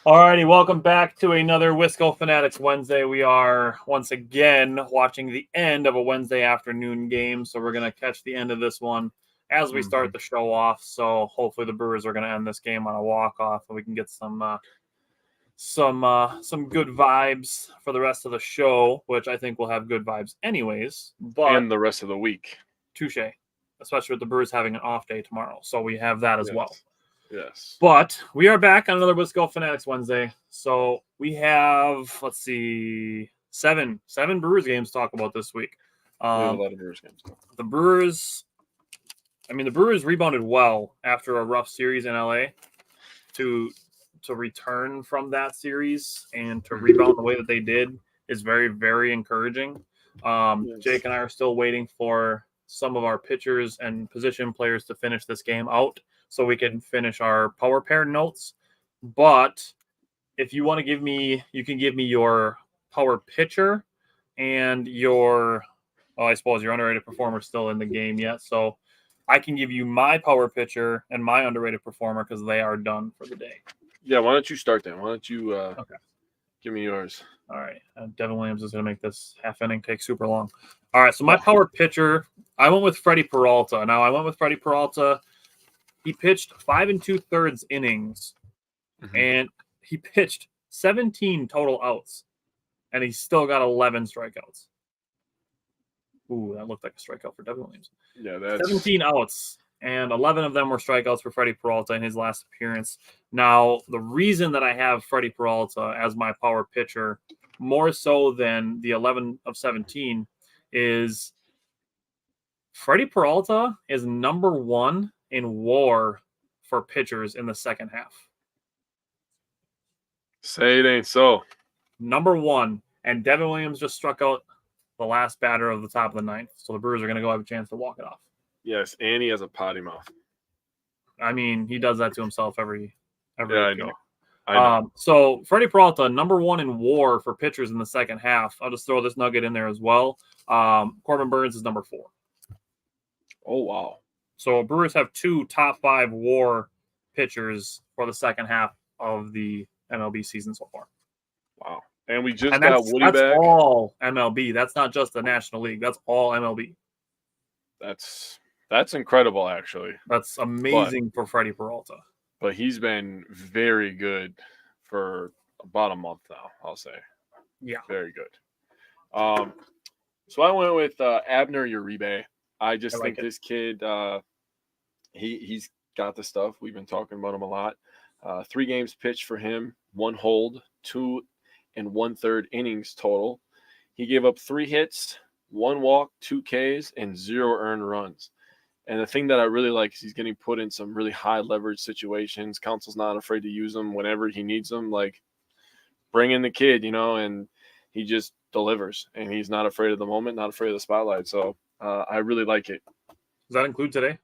Alrighty, welcome back to another Wisco Fanatics Wednesday. We are once again watching the end of a Wednesday afternoon game, so we're going to catch the end of this one as we start the show off. So hopefully the Brewers are going to end this game on a walk-off, and we can get some good vibes for the rest of the show, which I think will have good vibes anyways. But and the rest of the week. Touche, especially with the Brewers having an off day tomorrow, so we have that as well. Yes. But we are back on another Wisco Fanatics Wednesday. So we have, seven Brewers games to talk about this week. We have a lot of Brewers games. The Brewers rebounded well after a rough series in LA to return from that series and to rebound the way that they did is very, very encouraging. Yes. Jake and I are still waiting for some of our pitchers and position players to finish this game out so we can finish our power pair notes. But if you want to give me, you can give me your power pitcher and I suppose your underrated performer still in the game yet. So I can give you my power pitcher and my underrated performer because they are done for the day. Yeah, why don't you start then? Why don't you give me yours? All right. Devin Williams is going to make this half inning take super long. All right, so my power pitcher, I went with Freddie Peralta. Now, I went with Freddie Peralta. He pitched 5 2/3 innings, and he pitched 17 total outs, and he still got 11 strikeouts. Ooh, that looked like a strikeout for Devin Williams. Yeah, that's 17 outs, and 11 of them were strikeouts for Freddie Peralta in his last appearance. Now, the reason that I have Freddie Peralta as my power pitcher, more so than the 11 of 17, is Freddie Peralta is number 1 in WAR for pitchers in the second half. Say it ain't so. Number 1, and Devin Williams just struck out the last batter of the top of the ninth, so the Brewers are going to go have a chance to walk it off. Yes, and he has a potty mouth. I mean, he does that to himself every I game. know. So Freddie Peralta, number 1 in WAR for pitchers in the second half. I'll just throw this nugget in there as well. Corbin Burns is number 4. Oh, wow. So Brewers have 2 top 5 WAR pitchers for the second half of the MLB season so far. Wow. And we just got Woody back. That's all MLB. That's not just the National League. That's all MLB. That's incredible, actually. That's amazing for Freddie Peralta. But he's been very good for about a month now, I'll say. Yeah. Very good. So I went with Abner Uribe. I just think this kid, he's got the stuff. We've been talking about him a lot. 3 games pitched for him, 1 hold, 2 1/3 innings total. He gave up 3 hits, 1 walk, 2 Ks, and 0 earned runs. And the thing that I really like is he's getting put in some really high leverage situations. Council's not afraid to use him whenever he needs them. Like, bring in the kid, and he just delivers. And he's not afraid of the moment, not afraid of the spotlight. So I really like it. Does that include today?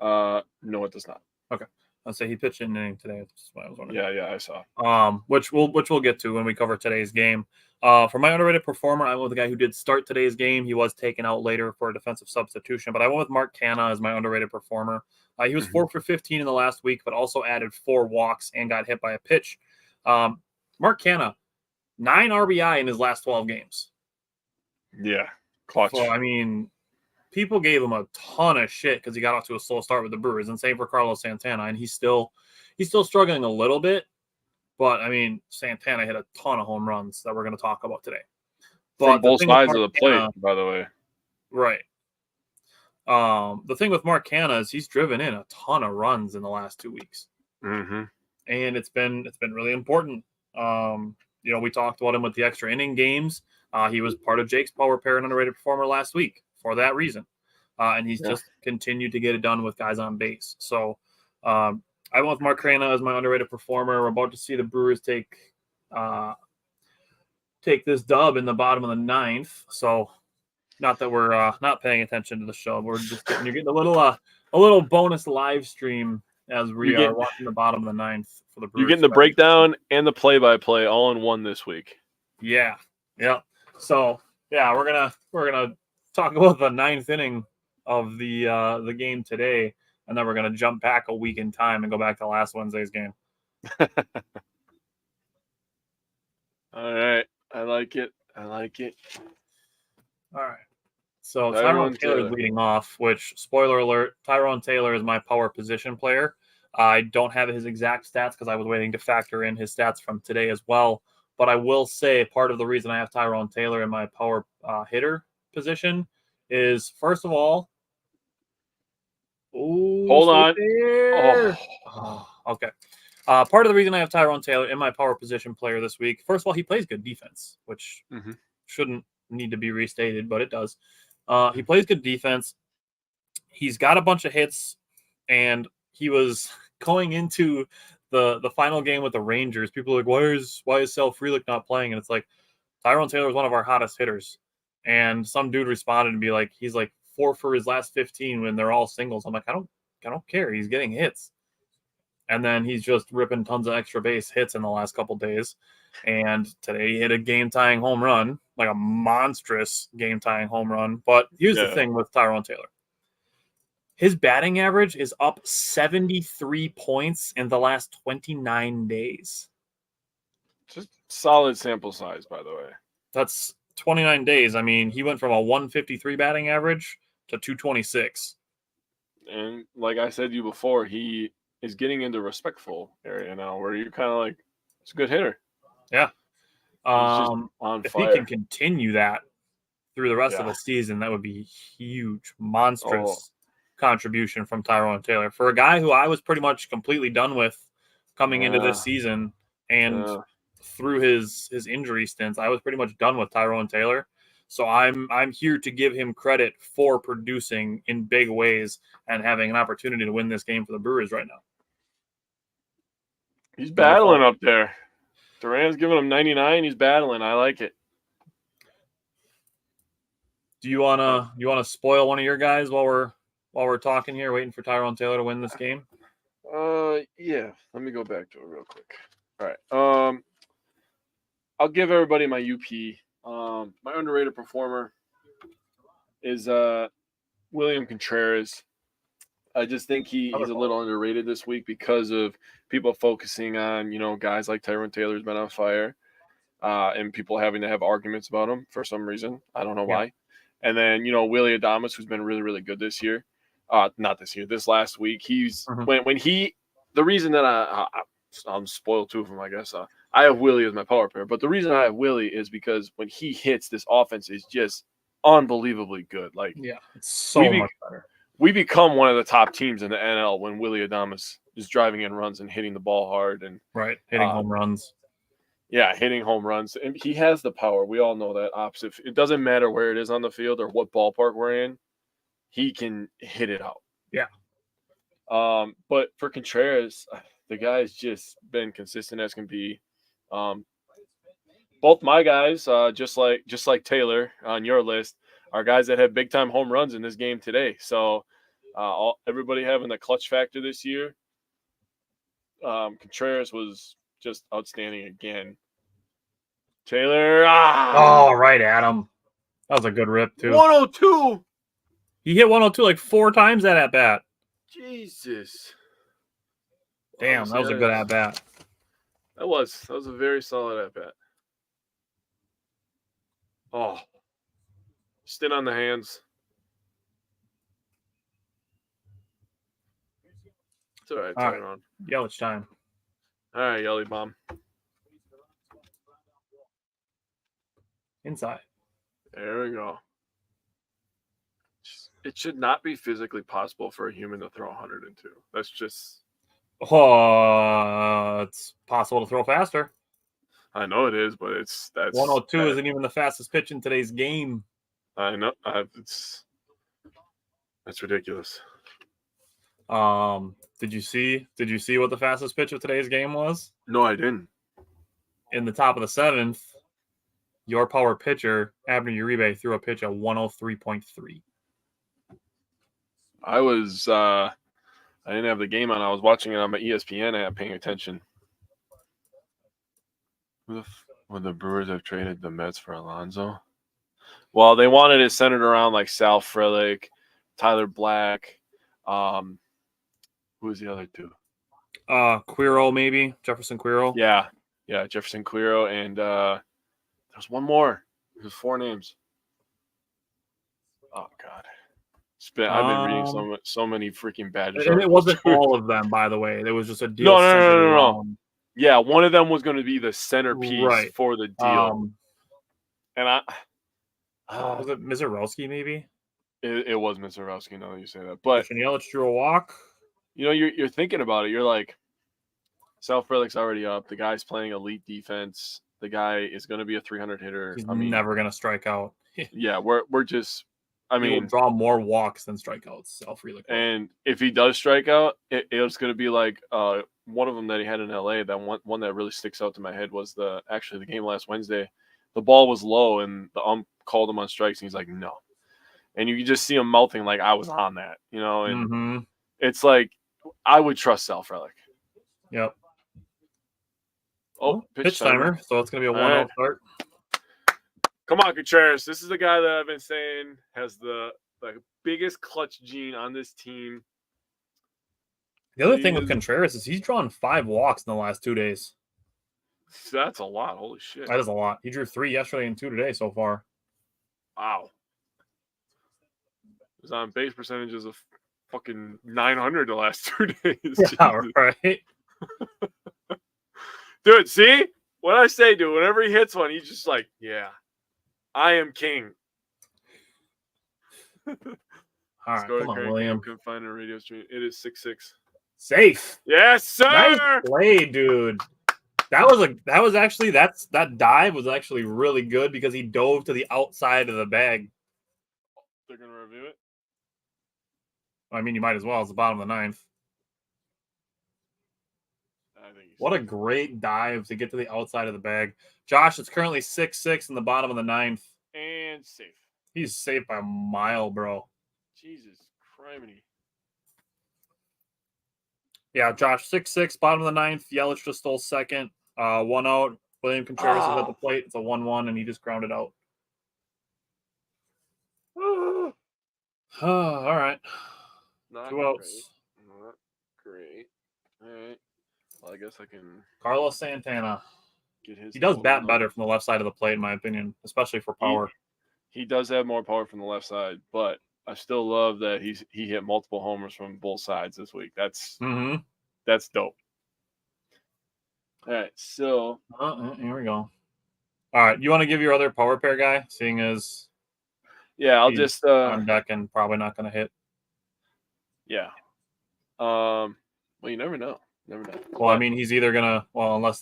No, it does not. Okay. I'll say he pitched an inning today. That's what I was wondering. Yeah, I saw. Which we'll get to when we cover today's game. For my underrated performer, I went with the guy who did start today's game. He was taken out later for a defensive substitution, but I went with Mark Canha as my underrated performer. He was 4 for 15 in the last week, but also added 4 walks and got hit by a pitch. Mark Canha, 9 RBI in his last 12 games. Yeah, clutch. So, I mean, people gave him a ton of shit because he got off to a slow start with the Brewers, and same for Carlos Santana, and he's still struggling a little bit. But, I mean, Santana hit a ton of home runs that we're going to talk about today. But from both sides of the plate, by the way. Right. The thing with Mark Canha is he's driven in a ton of runs in the last 2 weeks. Mm-hmm. And it's been really important. We talked about him with the extra inning games. He was part of Jake's power pair and underrated performer last week for that reason. And he's just continued to get it done with guys on base. So, I went with Mark Canha as my underrated performer. We're about to see the Brewers take this dub in the bottom of the ninth. So, not that we're not paying attention to the show. You're getting a little bonus live stream as we are watching the bottom of the ninth for the Brewers. You're getting the breakdown and the play-by-play all in one this week. Yeah. So we're gonna talk about the ninth inning of the game today. And then we're going to jump back a week in time and go back to last Wednesday's game. All right. I like it. All right. So Tyrone Tyrone Taylor is Taylor. leading off, which, spoiler alert, Tyrone Taylor is my power position player. I don't have his exact stats because I was waiting to factor in his stats from today as well. But I will say part of the reason I have Tyrone Taylor in my power hitter position is, first of all, Hold stay on. there. Oh. Okay. Part of the reason I have Tyrone Taylor in my power position player this week, first of all, he plays good defense, which shouldn't need to be restated, but it does. He plays good defense. He's got a bunch of hits, and he was going into the final game with the Rangers. People are like, why is Sal Frelick not playing? And it's like, Tyrone Taylor is one of our hottest hitters. And some dude responded and be like, he's like 4 for his last 15 when they're all singles. I'm like, I don't care. He's getting hits. And then he's just ripping tons of extra base hits in the last couple days. And today he hit a game-tying home run, like a monstrous game-tying home run. But here's the thing with Tyrone Taylor. His batting average is up 73 points in the last 29 days. Just solid sample size, by the way. That's 29 days. I mean, he went from a 153 batting average to 226. And like I said to you before, he is getting into respectful area now where you're kind of like, it's a good hitter. Yeah. On if fire. he can continue that through the rest of the season, that would be huge, monstrous contribution from Tyrone Taylor. For a guy who I was pretty much completely done with coming into this season and through his injury stints, I was pretty much done with Tyrone Taylor. So I'm here to give him credit for producing in big ways and having an opportunity to win this game for the Brewers right now. He's battling up there. Duran's giving him 99. He's battling. I like it. Do you wanna spoil one of your guys while we're talking here, waiting for Tyrone Taylor to win this game? Yeah. Let me go back to it real quick. All right. I'll give everybody my UP. My underrated performer is William Contreras. I just think he's a little underrated this week because of people focusing on, guys like Tyrone Taylor's been on fire, and people having to have arguments about him for some reason. I don't know why. And then, Willie Adames, who's been really, really good this year. Not this year, this last week. He's the reason that I'm spoiled too of him, I guess. I have Willie as my power player, but the reason I have Willie is because when he hits, this offense is just unbelievably good. Like, it's so much better. We become one of the top teams in the NL when Willie Adames is driving in runs and hitting the ball hard and hitting home runs. Yeah, hitting home runs. And he has the power. We all know that. Opposite. It doesn't matter where it is on the field or what ballpark we're in. He can hit it out. Yeah. But for Contreras, the guy's just been consistent as can be. Both my guys, just like Taylor on your list, are guys that have big time home runs in this game today. So everybody having the clutch factor this year. Contreras was just outstanding again. Taylor. Oh, right, Adam. That was a good rip, too. 102. He hit 102 like 4 times that at bat. Jesus. Damn, that was a good at bat. That was a very solid at bat. Oh. Stint on the hands. It's all right. Turn on. Yelich time. All right, Yelly Bomb. Inside. There we go. It should not be physically possible for a human to throw 102. That's just. It's possible to throw faster. I know it is, but that's 102 isn't even the fastest pitch in today's game. I know. That's ridiculous. Did you see what the fastest pitch of today's game was? No, I didn't. In the top of the 7th, your power pitcher, Abner Uribe, threw a pitch at 103.3. I didn't have the game on. I was watching it on my ESPN app, paying attention. Would the Brewers have traded the Mets for Alonso? Well, they wanted it centered around like Sal Frelick, Tyler Black. Who was the other two? Quiro, maybe Jefferson Quiro. Yeah, Jefferson Quiro and There's one more. There's 4 names. Oh God. I've been reading so many freaking Badgers. And it wasn't all of them, by the way. There was just a deal. No. Yeah, one of them was going to be the centerpiece for the deal. And was it Mizorowski, maybe? It was Mizorowski, now that you say that. But Yelich drew a walk. You know, you're thinking about it. You're like, Sal Frelick's already up. The guy's playing elite defense. The guy is going to be a 300 hitter. He's never going to strike out. Yeah, we're just. I mean, he will draw more walks than strikeouts. Sal Frelick. And if he does strike out, it's going to be like one of them that he had in LA. That one that really sticks out to my head was the game last Wednesday. The ball was low and the ump called him on strikes, and he's like, no. And you just see him mouthing like, I was on that, you know. And it's like, I would trust Sal Frelick. Yep. Oh, pitch timer. So it's going to be a 1-0 start. Come on, Contreras. This is the guy that I've been saying has the biggest clutch gene on this team. The other thing with Contreras is he's drawn 5 walks in the last 2 days. That's a lot. Holy shit. That is a lot. He drew 3 yesterday and 2 today so far. Wow. His on base percentages of fucking 900 the last 2 days. Yeah, right. Dude, see? What I say, dude, whenever he hits one, he's just like, yeah, I am king. All right, come on, William. Couldn't find a radio stream. It is 6-6. Safe. Yes, sir. Nice play, dude. That dive was actually really good because he dove to the outside of the bag. They're gonna review it. I mean, you might as well. It's the bottom of the 9th. What a great dive to get to the outside of the bag. Josh, it's currently 6-6 in the bottom of the 9th. And safe. He's safe by a mile, bro. Jesus criminy. Yeah, Josh, 6-6, bottom of the 9th. Yelich just stole second. 1 out. William Contreras is at the plate. It's a 1-1, and he just grounded out. All right. Not 2 outs. Not great. All right. Well, I guess I can. Carlos Santana. He does bat better from the left side of the plate, in my opinion, especially for power. He does have more power from the left side, but I still love that he hit multiple homers from both sides this week. That's dope. All right, so here we go. All right, you want to give your other power pair guy, seeing as I'll just on deck and probably not going to hit. Yeah. Well, you never know. Well, I mean, he's either gonna unless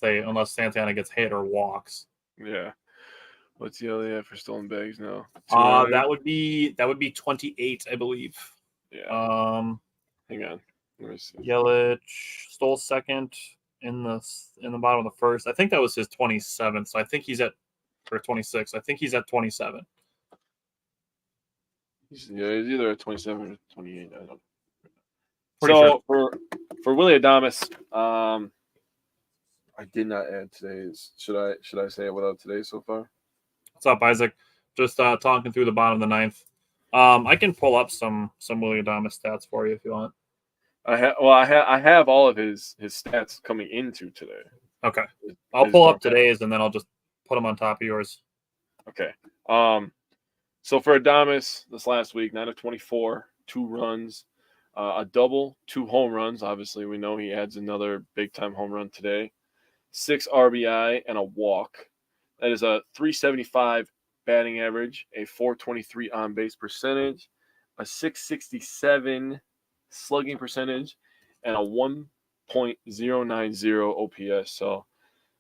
Santana gets hit or walks. Yeah. What's the other for stolen bags now? That would be 28, I believe. Yeah. Hang on. Let me see. Yelich stole second in the bottom of the first. I think that was his 27th. So I think he's at 26. I think he's at 27. He's either at 27 or 28. I don't. So for Willie Adames, I did not add today's. Should I say it without today so far? What's up, Isaac? Just talking through the bottom of the 9th. I can pull up some Willie Adames stats for you if you want. I have all of his stats coming into today. Okay, I'll pull up today's and then I'll just put them on top of yours. Okay. So for Adames this last week, 9 of 24, 2 runs. A double, 2 home runs. Obviously, we know he adds another big-time home run today. 6 RBI and a walk. That is a 375 batting average, a 423 on-base percentage, a 667 slugging percentage, and a 1.090 OPS. So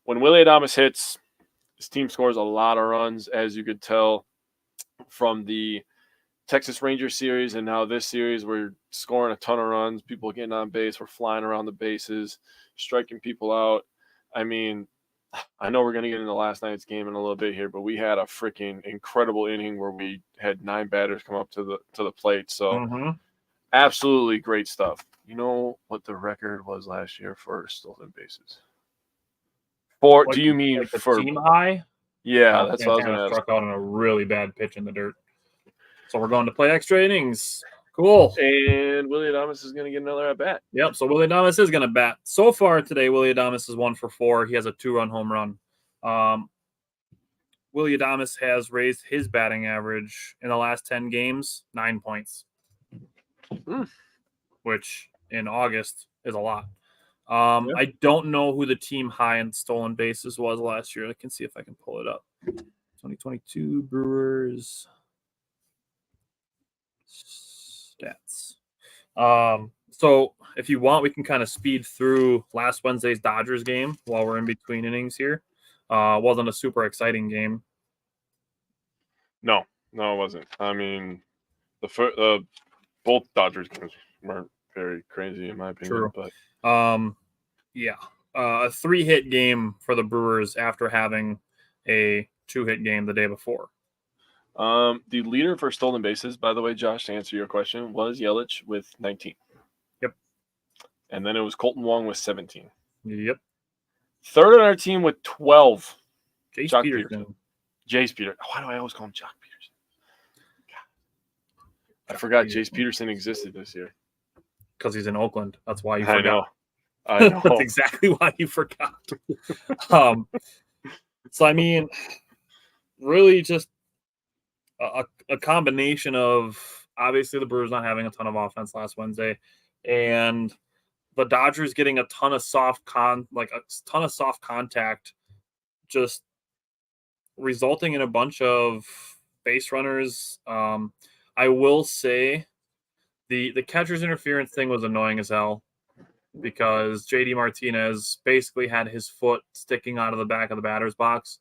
when Willie Adames hits, his team scores a lot of runs, as you could tell from the Texas Rangers series, and now this series, we're scoring a ton of runs. People getting on base. We're flying around the bases, striking people out. I mean, I know we're going to get into last night's game in a little bit here, but we had a freaking incredible inning where we had 9 batters come up to the plate. So absolutely great stuff. You know what the record was last year for stolen bases? Do you mean like the for team high? Yeah, that's what I was going to ask. Struck out on a really bad pitch in the dirt. So we're going to play extra innings. Cool. And Willie Adames is going to get another at bat. Yep. So Willie Adames is going to bat. So far today, Willie Adames is 1 for 4. He has a 2-run home run. Willy Adames has raised his batting average in the last 10 games 9 points, which in August is a lot. I don't know who the team high in stolen bases was last year. I can see if I can pull it up. 2022 Brewers stats. So if you want, we can kind of speed through last Wednesday's Dodgers game while we're in between innings here. Wasn't a super exciting game. No, it wasn't. I mean, both Dodgers games weren't very crazy in my opinion. True. But a 3-hit game for the Brewers after having a 2-hit game the day before. The leader for stolen bases, by the way, Josh, to answer your question, was Yelich with 19. Yep. And then it was Colton Wong with 17. Yep. Third on our team with 12. Jace Peterson. Jace Peterson. Why do I always call him Jock Peterson? God. I forgot Jace Peterson existed this year. Because he's in Oakland. That's why you forgot. I know. That's exactly why you forgot. So, I mean, really just a combination of obviously the Brewers not having a ton of offense last Wednesday and the Dodgers getting a ton of soft contact, just resulting in a bunch of base runners. I will say the catcher's interference thing was annoying as hell because JD Martinez basically had his foot sticking out of the back of the batter's box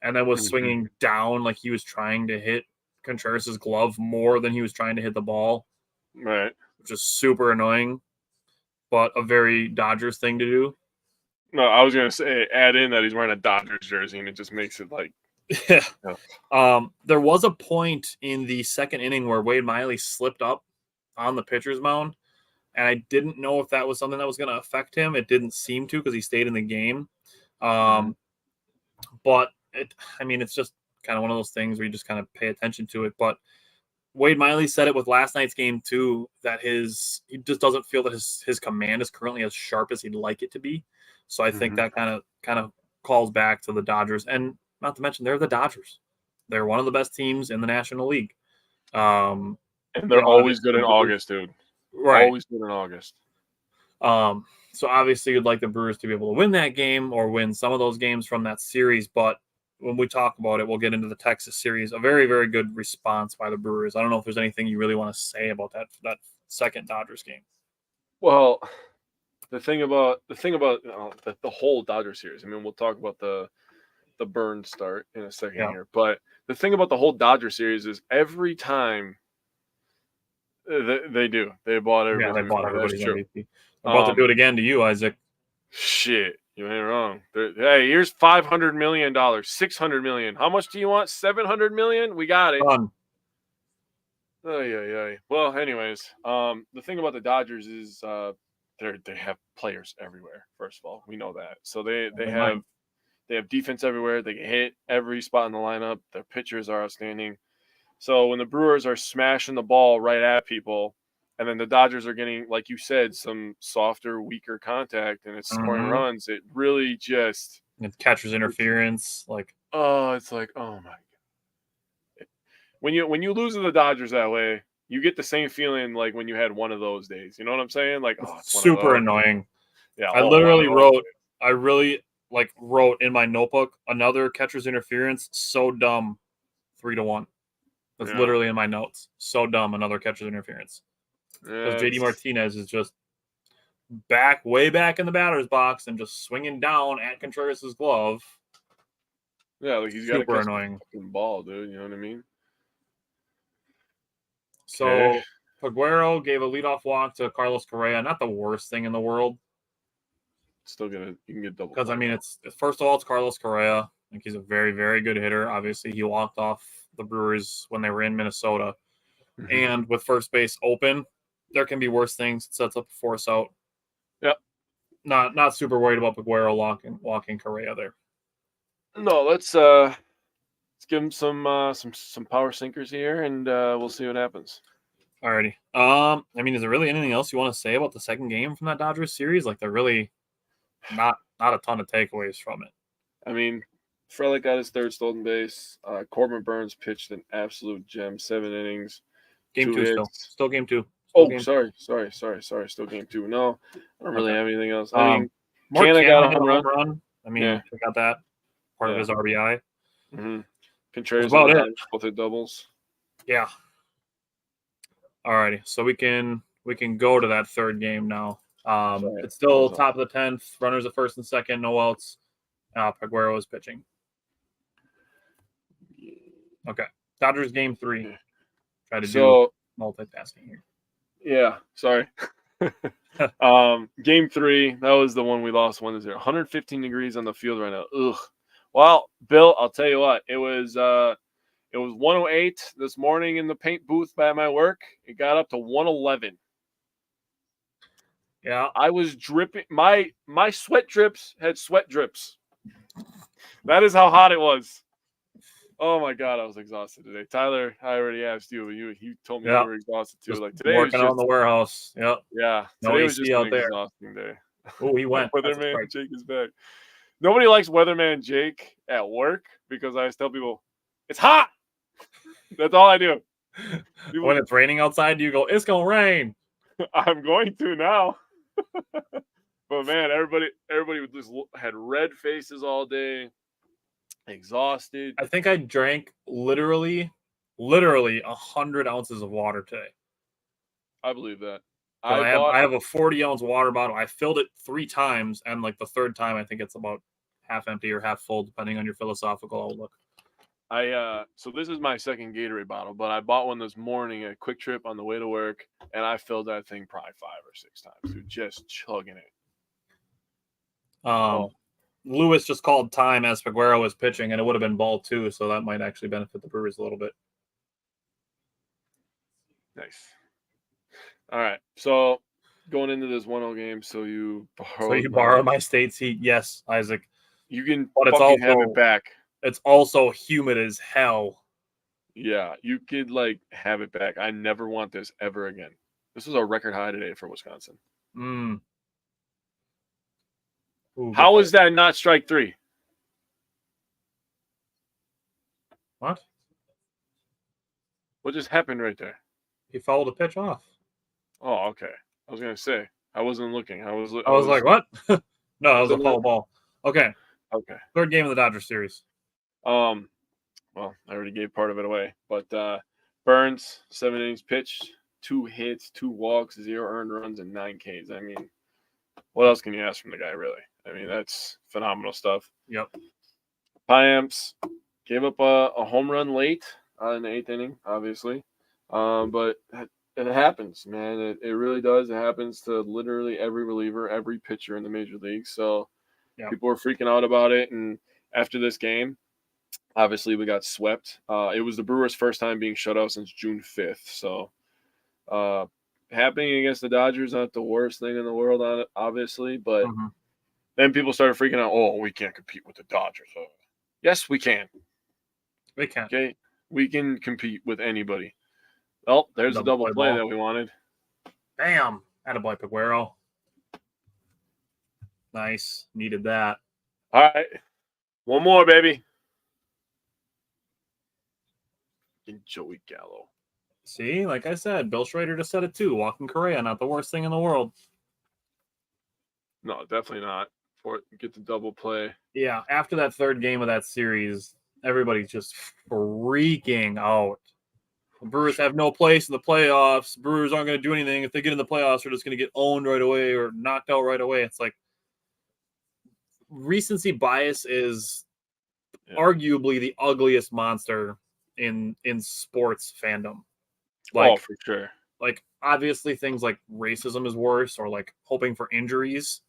and then was swinging down like he was trying to hit Contreras' glove more than he was trying to hit the ball. Right. Which is super annoying, but a very Dodgers thing to do. No, I was going to say, add in that he's wearing a Dodgers jersey, and it just makes it like... Yeah. There was a point in the second inning where Wade Miley slipped up on the pitcher's mound, and I didn't know if that was something that was going to affect him. It didn't seem to because he stayed in the game. But, it's just kind of one of those things where you just kind of pay attention to it. But Wade Miley said it with last night's game, too, that he just doesn't feel that his command is currently as sharp as he'd like it to be. So I think that kind of calls back to the Dodgers. And not to mention, they're the Dodgers. They're one of the best teams in the National League. And they're always good in August, dude. Right. Always good in August. So obviously you'd like the Brewers to be able to win that game or win some of those games from that series. But when we talk about it, we'll get into the Texas series. A very, very good response by the Brewers. I don't know if there's anything you really want to say about that second Dodgers game. Well, the thing about the whole Dodgers series. I mean, we'll talk about the burn start in a second here. But the thing about the whole Dodger series is every time they bought everybody. Yeah, they bought everybody's MVP. About to do it again to you, Isaac. Shit, you ain't wrong. Hey, here's $500 million, $600 million. How much do you want? $700 million? We got it. Done. Yeah. Well, anyways, the thing about the Dodgers is they have players everywhere. First of all, we know that. So they have defense everywhere. They can hit every spot in the lineup. Their pitchers are outstanding. So when the Brewers are smashing the ball right at people, and then the Dodgers are getting, like you said, some softer, weaker contact, and it's scoring runs, it really just catcher's interference. It's like, oh my god! When you lose to the Dodgers that way, you get the same feeling like when you had one of those days. You know what I'm saying? Like, it's super annoying. Yeah, I literally wrote in my notebook another catcher's interference. So dumb, 3-1. That's literally in my notes. So dumb, another catcher's interference. Because JD Martinez is just way back in the batter's box and just swinging down at Contreras' glove. Yeah, like he's got super annoying ball, dude. You know what I mean? So Paguero gave a leadoff walk to Carlos Correa. Not the worst thing in the world. Still you can get double. Because it's first of all, it's Carlos Correa. I think he's a very, very good hitter. Obviously, he walked off the Brewers when they were in Minnesota, and with first base open, there can be worse things. It sets up a force out. Yep. Not super worried about Paguero walking Correa there. No, let's give him some power sinkers here, and we'll see what happens. Alrighty. Is there really anything else you want to say about the second game from that Dodgers series? Like, they're really not a ton of takeaways from it. I mean, Frelick got his third stolen base. Corbin Burns pitched an absolute gem, 7 innings. Game 2 hits. still game 2. Sorry. Still game 2. No, I don't really have anything else. I mean, Canna got a home run. I mean, we got that part of his RBI. Mm-hmm. Contreras about it. Both hit doubles. Yeah. Alrighty, so we can go to that third game now. It's still top of the 10th. Runners at first and second, no outs. Peguero is pitching. Okay, Dodgers game 3. Try to do multitasking here. Yeah, sorry. Game 3, that was the one we lost 1-0. 115 degrees on the field right now. Ugh. Well, Bill, I'll tell you what. It was 108 this morning in the paint booth by my work. It got up to 111. Yeah. I was dripping. My sweat drips had sweat drips. That is how hot it was. Oh my God, I was exhausted today. Tyler, I already asked you. He told me you were exhausted too. Just like today, working out in the warehouse. Yep. Yeah. Today was just an exhausting day. Oh, he went. Weatherman Jake is back. Nobody likes Weatherman Jake at work because I always tell people it's hot. That's all I do. When it's raining outside, you go, it's gonna rain. I'm going to now. But man, everybody just had red faces all day. Exhausted. I think I drank literally 100 ounces of water today. I believe that. I have a 40-ounce water bottle. I filled it 3 times, and like the third time, I think it's about half empty or half full, depending on your philosophical outlook. So this is my second Gatorade bottle, but I bought one this morning at Quick Trip on the way to work, and I filled that thing probably 5 or 6 times, dude, just chugging it. Lewis just called time as Peguero was pitching, and it would have been ball 2, so that might actually benefit the Brewers a little bit. Nice. All right, so going into this 1-0 game, so you borrow my State's heat. Yes, Isaac. You can but it's also, have it back. It's also humid as hell. Yeah, you could have it back. I never want this ever again. This was a record high today for Wisconsin. How is that not strike 3? What just happened right there? He fouled a pitch off. Oh, okay. I was gonna say I wasn't looking. I was like, what? No, that was a foul ball. Okay. Third game of the Dodgers series. Well, I already gave part of it away, but Burns, 7 innings pitched, 2 hits, 2 walks, 0 earned runs, and 9 Ks. I mean, what else can you ask from the guy, really? I mean, that's phenomenal stuff. Yep. Payamps gave up a home run late in the 8th inning, obviously, but it happens, man. It really does. It happens to literally every reliever, every pitcher in the major leagues. So people were freaking out about it, and after this game, obviously, we got swept. It was the Brewers' first time being shut out since June 5th. So, happening against the Dodgers, not the worst thing in the world, obviously. But then people started freaking out. Oh, we can't compete with the Dodgers. Oh. Yes, we can. We can. Okay, we can compete with anybody. Well, there's the double play that we wanted. Bam! Attaboy, Peguero. Nice. Needed that. All right. One more, baby. And Joey Gallo. See, like I said, Bill Schrader just said it too. Walking Correa, not the worst thing in the world. No, definitely not. Get the double play. Yeah, after that third game of that series, everybody's just freaking out. The Brewers have no place in the playoffs. The Brewers aren't going to do anything. If they get in the playoffs, they're just going to get owned right away or knocked out right away. It's like recency bias is arguably the ugliest monster in sports fandom. For sure. Like, obviously things like racism is worse, or like hoping for injuries.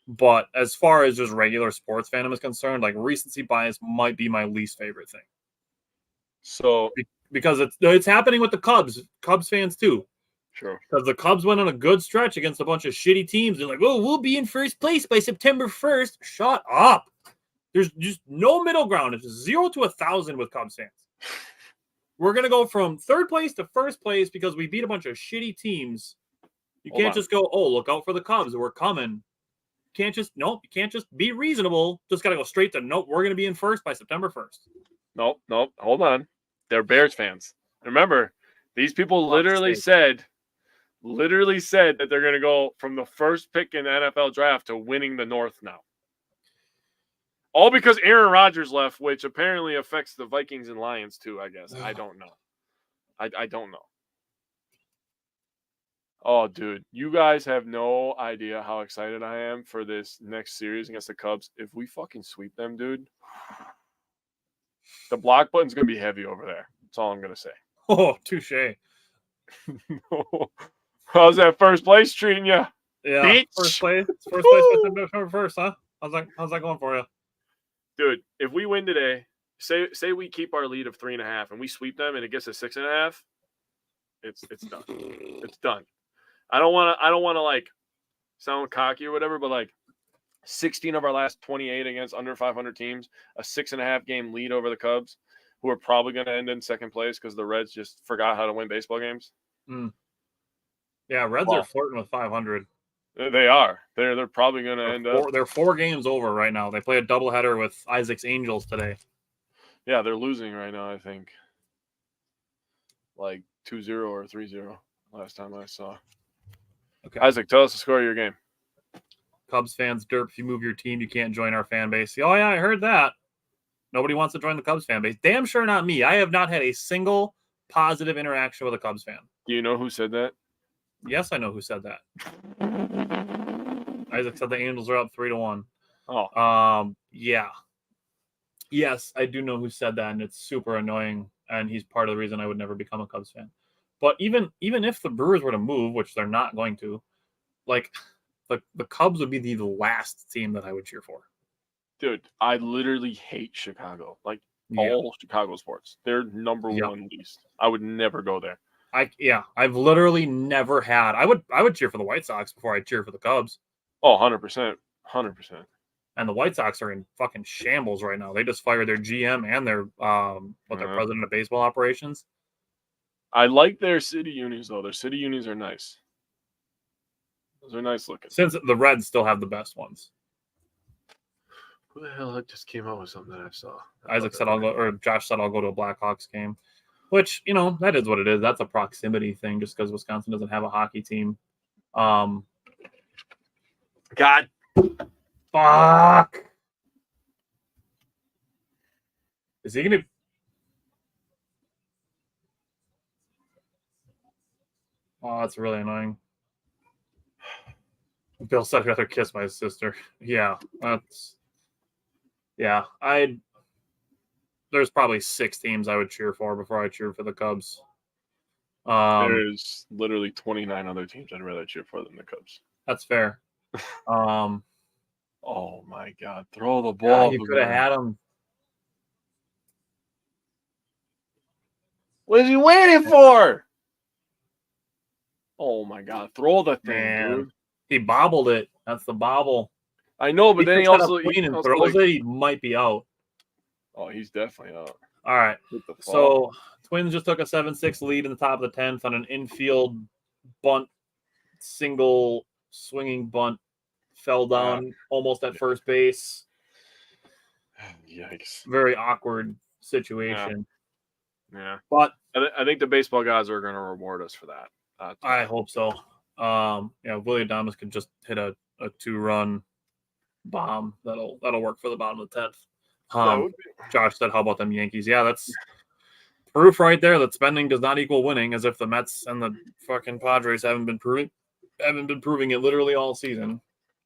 But as far as just regular sports fandom is concerned, like recency bias might be my least favorite thing. So because it's happening with the Cubs fans too. Sure. Because the Cubs went on a good stretch against a bunch of shitty teams. They're like, oh, we'll be in first place by September 1st. Shut up. There's just no middle ground. It's 0 to 1,000 with Cubs fans. We're going to go from third place to first place because we beat a bunch of shitty teams. You can't just go, oh, look out for the Cubs. We're coming. can't just be reasonable. Just got to go straight to nope. We're going to be in first by September 1st. Nope. Hold on. They're Bears fans. Remember, these people literally said that they're going to go from the first pick in the NFL draft to winning the North now. All because Aaron Rodgers left, which apparently affects the Vikings and Lions too, I guess. I don't know. I don't know. Oh, dude, you guys have no idea how excited I am for this next series against the Cubs. If we fucking sweep them, dude, the block button's going to be heavy over there. That's all I'm going to say. Oh, touche. How's that first place treating you? Yeah, bitch? First place September 1st, huh? How's that going for you? Dude, if we win today, say we keep our lead of 3.5 and we sweep them and it gets to 6.5, it's done. It's done. I don't want to like sound cocky or whatever, but like 16 of our last 28 against under 500 teams, a 6.5 game lead over the Cubs, who are probably going to end in second place because the Reds just forgot how to win baseball games. Yeah, Reds are flirting with 500. They are. They're probably going to end up. They're 4 games over right now. They play a doubleheader with Isaac's Angels today. Yeah, they're losing right now, I think. Like 2-0 or 3-0 last time I saw. Okay. Isaac, tell us the score of your game. Cubs fans, derp, if you move your team, you can't join our fan base. Oh, yeah, I heard that. Nobody wants to join the Cubs fan base. Damn sure not me. I have not had a single positive interaction with a Cubs fan. Do you know who said that? Yes, I know who said that. Isaac said the Angels are up 3-1. Oh. Yeah. Yes, I do know who said that, and it's super annoying, and he's part of the reason I would never become a Cubs fan. But even if the Brewers were to move, which they're not going to, like the Cubs would be the last team that I would cheer for. Dude, I literally hate Chicago. Like all Chicago sports. They're number one least. I would never go there. I've literally never had. I would cheer for the White Sox before I cheer for the Cubs. Oh, 100%. 100%. And the White Sox are in fucking shambles right now. They just fired their GM and their their president of baseball operations. I like their city unis though. Their city unis are nice. Those are nice looking. Since the Reds still have the best ones. Who the hell just came out with something that I saw? Isaac said Josh said I'll go to a Blackhawks game. Which, that is what it is. That's a proximity thing just because Wisconsin doesn't have a hockey team. God. Fuck. Is he going to... Oh, that's really annoying. Bill said I'd rather kiss my sister. Yeah, that's... Yeah, there's probably 6 teams I would cheer for before I cheer for the Cubs. There's literally 29 other teams I'd rather cheer for than the Cubs. That's fair. Oh my God! Throw the ball. You could have had him. What is he waiting for? Oh my God! Throw the thing, dude. He bobbled it. That's the bobble. I know, but then he also throws it. He might be out. Oh, he's definitely out. All right. So Twins just took a 7-6 lead in the top of the 10th on an infield bunt, single swinging bunt, fell down almost at first base. Yikes! Very awkward situation. Yeah. But I think the baseball guys are going to reward us for that. I hope so. Willie Adames could just hit a 2-run bomb. That'll work for the bottom of the 10th. Josh said, how about them Yankees? Yeah, that's proof right there that spending does not equal winning, as if the Mets and the fucking Padres haven't been proving it literally all season.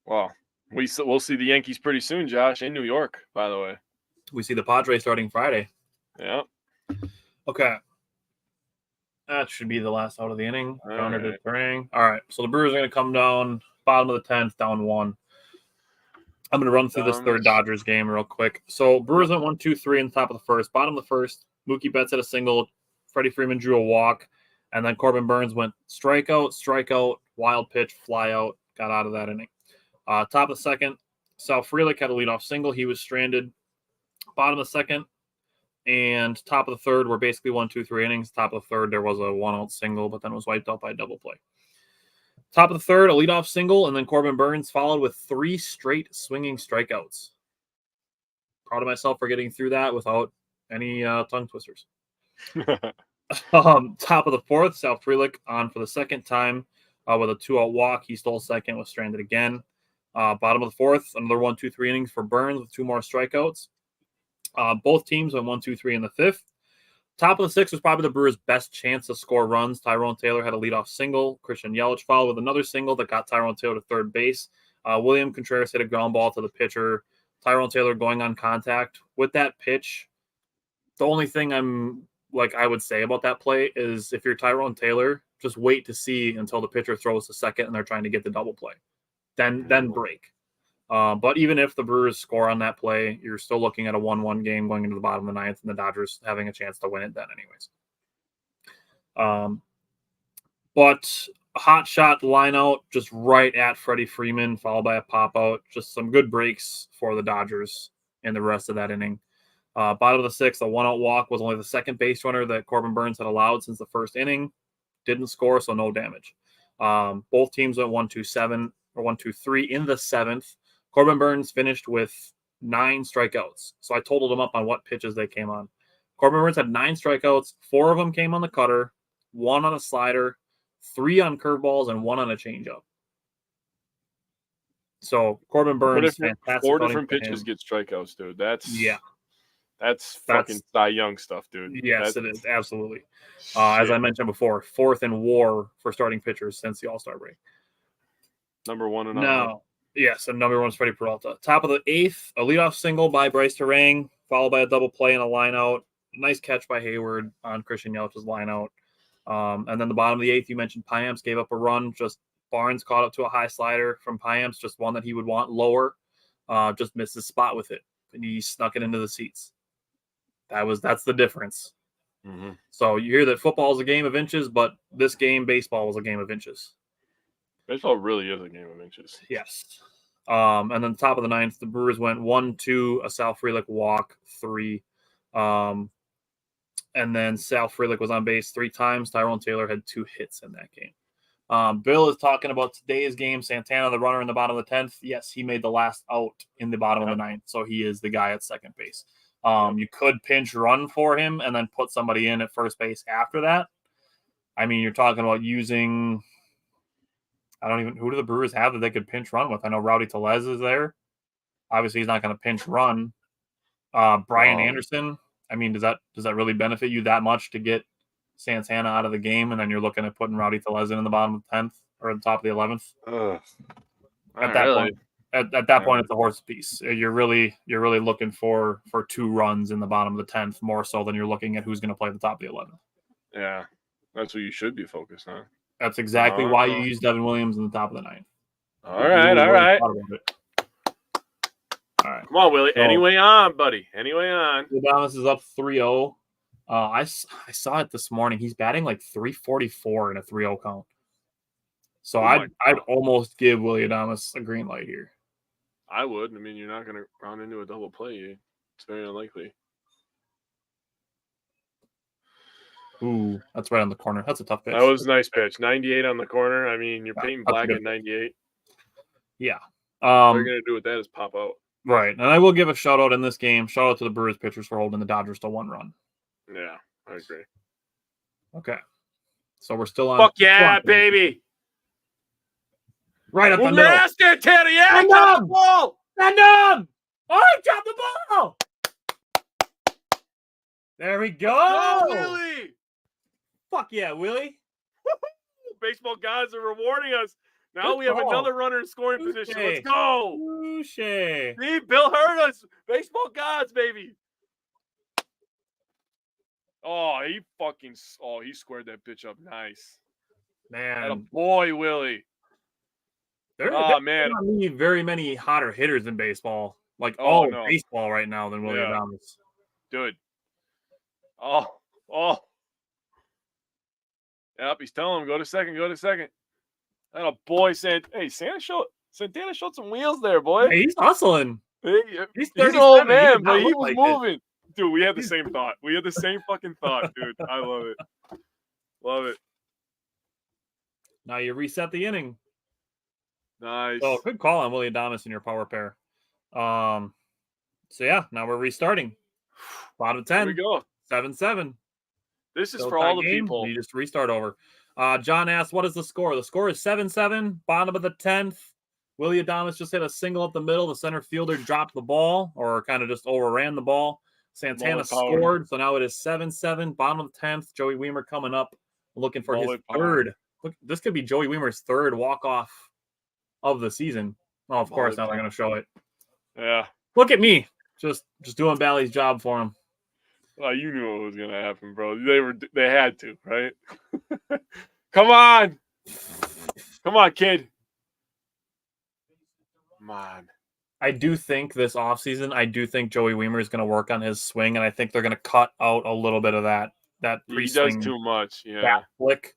Well, we'll see the Yankees pretty soon, Josh, in New York, by the way. We see the Padres starting Friday. Yeah. Okay. That should be the last out of the inning. All right. So the Brewers are going to come down, bottom of the 10th, down 1. I'm going to run through this third Dodgers game real quick. So Brewers went 1-2-3 in the top of the first. Bottom of the first, Mookie Betts hit a single. Freddie Freeman drew a walk. And then Corbin Burns went strikeout, wild pitch, fly out, got out of that inning. Top of the second, Sal Frelick had a leadoff single. He was stranded. Bottom of the second and top of the third were basically 1, 2, 3 innings. Top of the third, there was a 1-out single, but then it was wiped out by a double play. Top of the third, a leadoff single, and then Corbin Burns followed with 3 straight swinging strikeouts. Proud of myself for getting through that without any tongue twisters. Top of the fourth, Sal Frelick on for the second time with a 2-out walk. He stole second, was stranded again. Bottom of the fourth, another 1, 2, 3 innings for Burns with 2 more strikeouts. Both teams went 1, 2, 3 in the fifth. Top of the sixth was probably the Brewers' best chance to score runs. Tyrone Taylor had a leadoff single. Christian Yelich followed with another single that got Tyrone Taylor to third base. William Contreras hit a ground ball to the pitcher. Tyrone Taylor going on contact with that pitch. The only thing I would say about that play is if you're Tyrone Taylor, just wait to see until the pitcher throws the second and they're trying to get the double play. Then break. But even if the Brewers score on that play, you're still looking at a 1-1 game going into the bottom of the ninth and the Dodgers having a chance to win it then anyways. But a hot shot line out just right at Freddie Freeman, followed by a pop out. Just some good breaks for the Dodgers in the rest of that inning. Bottom of the sixth, a 1-out walk was only the second base runner that Corbin Burns had allowed since the first inning. Didn't score, so no damage. Both teams went 1-2-7 or 1-2-3 in the seventh. Corbin Burns finished with 9 strikeouts. So I totaled them up on what pitches they came on. Corbin Burns had 9 strikeouts. 4 of them came on the cutter, 1 on a slider, 3 on curveballs, and 1 on a changeup. So Corbin Burns, fantastic. 4 different pitches get strikeouts, dude. That's fucking Cy Young stuff, dude. Yes, it is. Absolutely. As I mentioned before, 4th in WAR for starting pitchers since the All-Star break. Number 1 and now. Yes, and number 1 is Freddie Peralta. Top of the 8th, a leadoff single by Bryce Terang, followed by a double play and a line out. Nice catch by Hayward on Christian Yelich's line out. And then the bottom of the 8th, you mentioned Payamps gave up a run. Just Barnes caught up to a high slider from Payamps, just one that he would want lower. Just missed his spot with it, and he snuck it into the seats. That's the difference. Mm-hmm. So you hear that football is a game of inches, but this game, baseball, was a game of inches. Baseball really is a game of inches. Yes. And then the top of the 9th, the Brewers went 1-2, a Sal Frelick walk, 3. And then Sal Frelick was on base 3 times. Tyrone Taylor had 2 hits in that game. Bill is talking about today's game. Santana, the runner in the bottom of the 10th. Yes, he made the last out in the bottom of the 9th, so he is the guy at second base. You could pinch run for him and then put somebody in at first base after that. I mean, you're talking about using – who do the Brewers have that they could pinch run with? I know Rowdy Tellez is there. Obviously, he's not going to pinch run. Brian Anderson. I mean, does that really benefit you that much to get Santana out of the game, and then you're looking at putting Rowdy Tellez in the bottom of the 10th or the top of the 11th? At that point, it's a horse piece. You're really looking for 2 runs in the bottom of the 10th more so than you're looking at who's going to play the top of the 11th. Yeah, that's what you should be focused on. That's exactly why you use Devin Williams in the top of the 9th. All right. All right. Come on, Willie. So, anyway on, buddy. Anyway on. Adames is up 3-0. I saw it this morning. He's batting like 344 in a 3-0 count. So I'd almost give Willie Adames a green light here. I would. I mean, you're not going to run into a double play. It's very unlikely. Ooh, that's right on the corner. That's a tough pitch. That was a nice pitch. 98 on the corner. I mean, you're painting black at 98. Yeah. What you're going to do with that is pop out. Right. And I will give a shout-out in this game. Shout-out to the Brewers pitchers for holding the Dodgers to 1 run. Yeah, I agree. Okay. So we're still on. Fuck yeah, baby. Right up the middle. Santana, yeah, drop the ball. Send him. Oh, he dropped the ball. There we go. Go, Willie. Fuck yeah, Willie. Baseball gods are rewarding us. Now we have another runner in scoring position. Let's go. See, Bill heard us. Baseball gods, baby. Oh, he squared that bitch up nice. Man. Atta boy, Willie. There not very many hotter hitters in baseball. Baseball right now than Willie Adames. Dude. Oh. Yep, he's telling him, go to second. That a boy Santana showed some wheels there, boy. Hey, he's hustling. He's an old man, but he was moving. Dude, we had the same thought. We had the same fucking thought, dude. I love it. Now you reset the inning. Nice. So good call on Willie Adames in your power pair. So yeah, now we're restarting. Bottom 10. Here we go. 7-7. This is Still for all the game. people. You just restart over. John asked, what is the score? The score is 7-7, bottom of the 10th. Willie Adames just hit a single up the middle. The center fielder dropped the ball or kind of just overran the ball. Santana scored, so now it is 7-7, bottom of the 10th. Joey Weimer coming up, looking for his third. Look, this could be Joey Weimer's third walk-off of the season. Oh, of course, now they're going to show it. Yeah. Look at me, just doing Bally's job for him. Oh, you knew what was going to happen, bro. They had to, right? Come on. Come on, kid. Come on. I do think this offseason, I do think Joey Weimer is going to work on his swing, and I think they're going to cut out a little bit of that pre-swing. He does too much, yeah. Flick,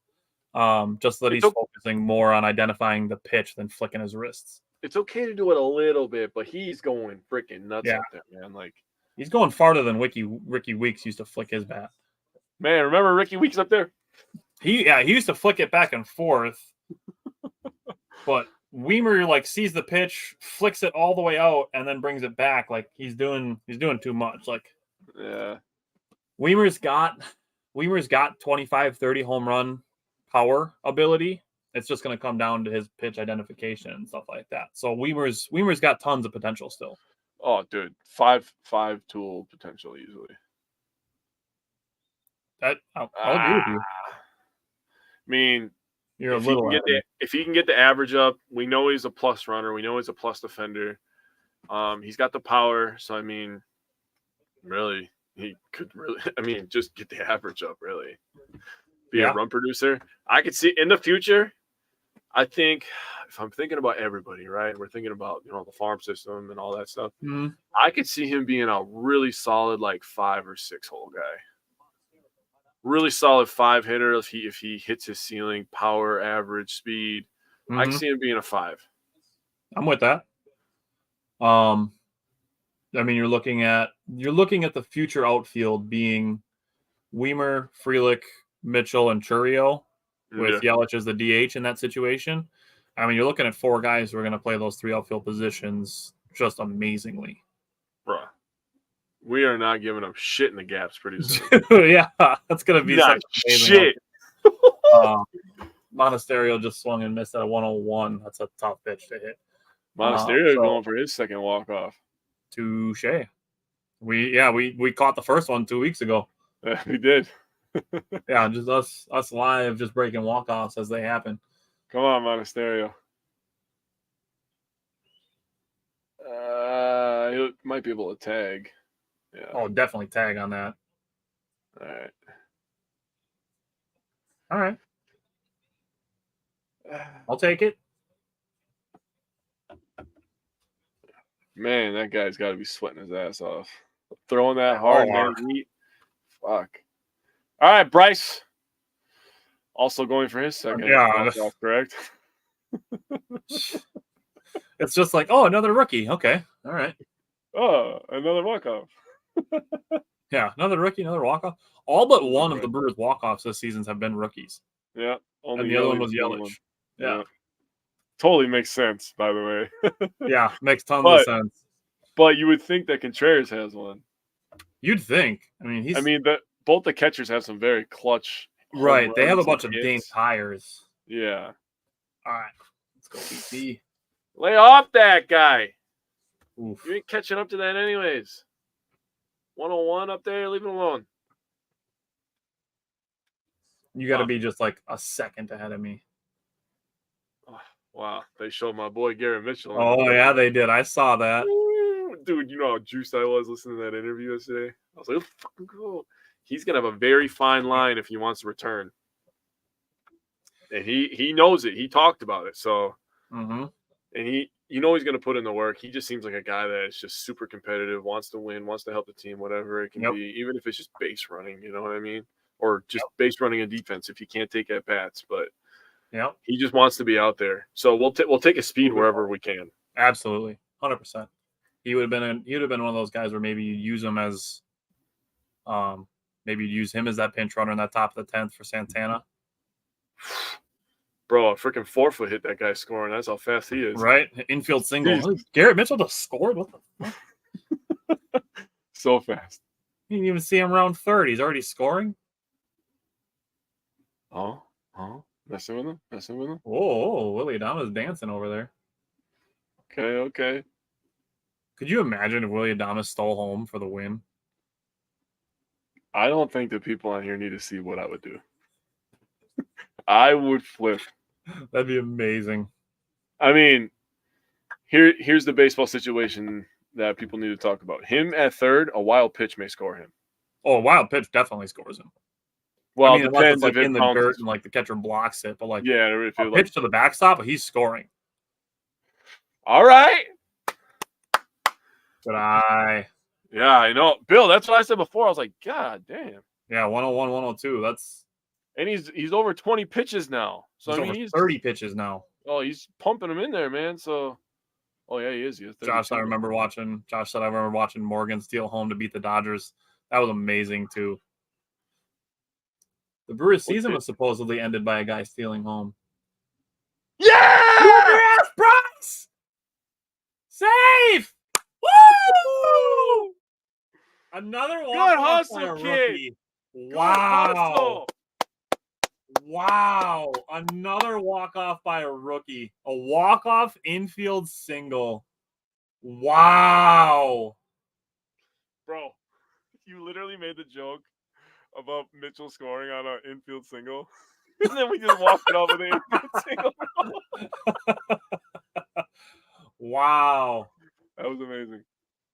just so that he's focusing more on identifying the pitch than flicking his wrists. It's okay to do it a little bit, but he's going freaking nuts up there, man. Like, he's going farther than Ricky Weeks used to flick his bat. Man, remember Ricky Weeks up there? He used to flick it back and forth, but Weimer sees the pitch, flicks it all the way out, and then brings it back. Like he's doing too much. Like, yeah, Weimer's got 25, 30 home run power ability. It's just going to come down to his pitch identification and stuff like that. So Weimer's got tons of potential still. Oh, dude, five tool potential easily. I'll agree with you. I mean, you're a little. If he can get the average up, we know he's a plus runner. We know he's a plus defender. He's got the power. So I mean, really, he could really. I mean, just get the average up. Really, be a run producer. I could see in the future. I think if I'm thinking about everybody, right? We're thinking about the farm system and all that stuff. Mm-hmm. I could see him being a really solid 5 or 6 hole guy. Really solid 5 hitter if he hits his ceiling, power, average, speed. I can see him being a 5. I'm with that. I mean, you're looking at the future outfield being Weimer, Frelick, Mitchell, and Churio, with Yelich as the DH in that situation. I mean, you're looking at 4 guys who are going to play those 3 outfield positions just amazingly. Bruh. We are not giving up shit in the gaps pretty soon. Yeah, that's going to be such shit. Monasterio just swung and missed at a 101. That's a tough pitch to hit. Monasterio going for his second walk-off. Touche. We caught the first one 2 weeks ago. Yeah, we did. Yeah, just us live, just breaking walk-offs as they happen. Come on, Monasterio. He might be able to tag. Yeah. Oh, definitely tag on that. All right. I'll take it. Man, that guy's got to be sweating his ass off. Throwing that hard, man. Fuck. All right, Bryce. Also going for his second. Off, correct? It's just another rookie. Okay. All right. Oh, another walk-off. Yeah, another rookie, another walk-off. All but one of the Brewers' walk-offs this season have been rookies. Yeah. And the other one was Yelich. Yeah. Totally makes sense, by the way. Yeah, makes tons of sense. But you would think that Contreras has one. You'd think. I mean, both the catchers have some very clutch. Right. They have a bunch of dang tires. Yeah. All right. Let's go BP. Lay off that guy. Oof. You ain't catching up to that anyways. 101 up there, leave it alone. You got to be just a second ahead of me. Oh, wow. They showed my boy Garrett Mitchell. Oh, yeah, they did. I saw that. Dude, you know how juiced I was listening to that interview yesterday? I was like, oh, fucking cool. He's going to have a very fine line if he wants to return. And he knows it. He talked about it. So, and he's going to put in the work. He just seems like a guy that is just super competitive, wants to win, wants to help the team, whatever it can be, even if it's just base running, you know what I mean? Or just base running and defense if you can't take at bats. But he just wants to be out there. So we'll take a speed wherever we can. Absolutely, 100%. He would have been one of those guys where maybe you use him as, maybe you'd use him as that pinch runner in that top of the 10th for Santana. Bro, a freaking 4-foot hit that guy scoring. That's how fast he is. Right? Infield single. Garrett Mitchell just scored? What the fuck? So fast. You didn't even see him round third. He's already scoring? Oh. Messing with him. Whoa, Willie Adames dancing over there. Okay. Could you imagine if Willie Adames stole home for the win? I don't think the people on here need to see what I would do. I would flip. That'd be amazing. I mean, here's the baseball situation that people need to talk about. Him at third, a wild pitch may score him. Oh, a wild pitch definitely scores him. Well, I mean, unless it's depends like if in the dirt and like the catcher blocks it, but like if a pitch to the backstop, he's scoring. All right. Good eye. Yeah, I know. Bill, that's what I said before. I was like, God damn. Yeah, 101, 102. That's and he's over 20 pitches now. So I mean he's 30 pitches now. Oh, he's pumping them in there, man. So yeah, he is. He is Josh said I remember watching Morgan steal home to beat the Dodgers. That was amazing too. The Brewers season was supposedly ended by a guy stealing home. Yeah! Yes, Bryce! Safe! Woo! Another walk-off by a rookie. Wow. Wow. Another walk-off by a rookie. A walk-off infield single. Wow. Bro, you literally made the joke about Mitchell scoring on an infield single. And then we just walked it off with an infield single. Wow. That was amazing.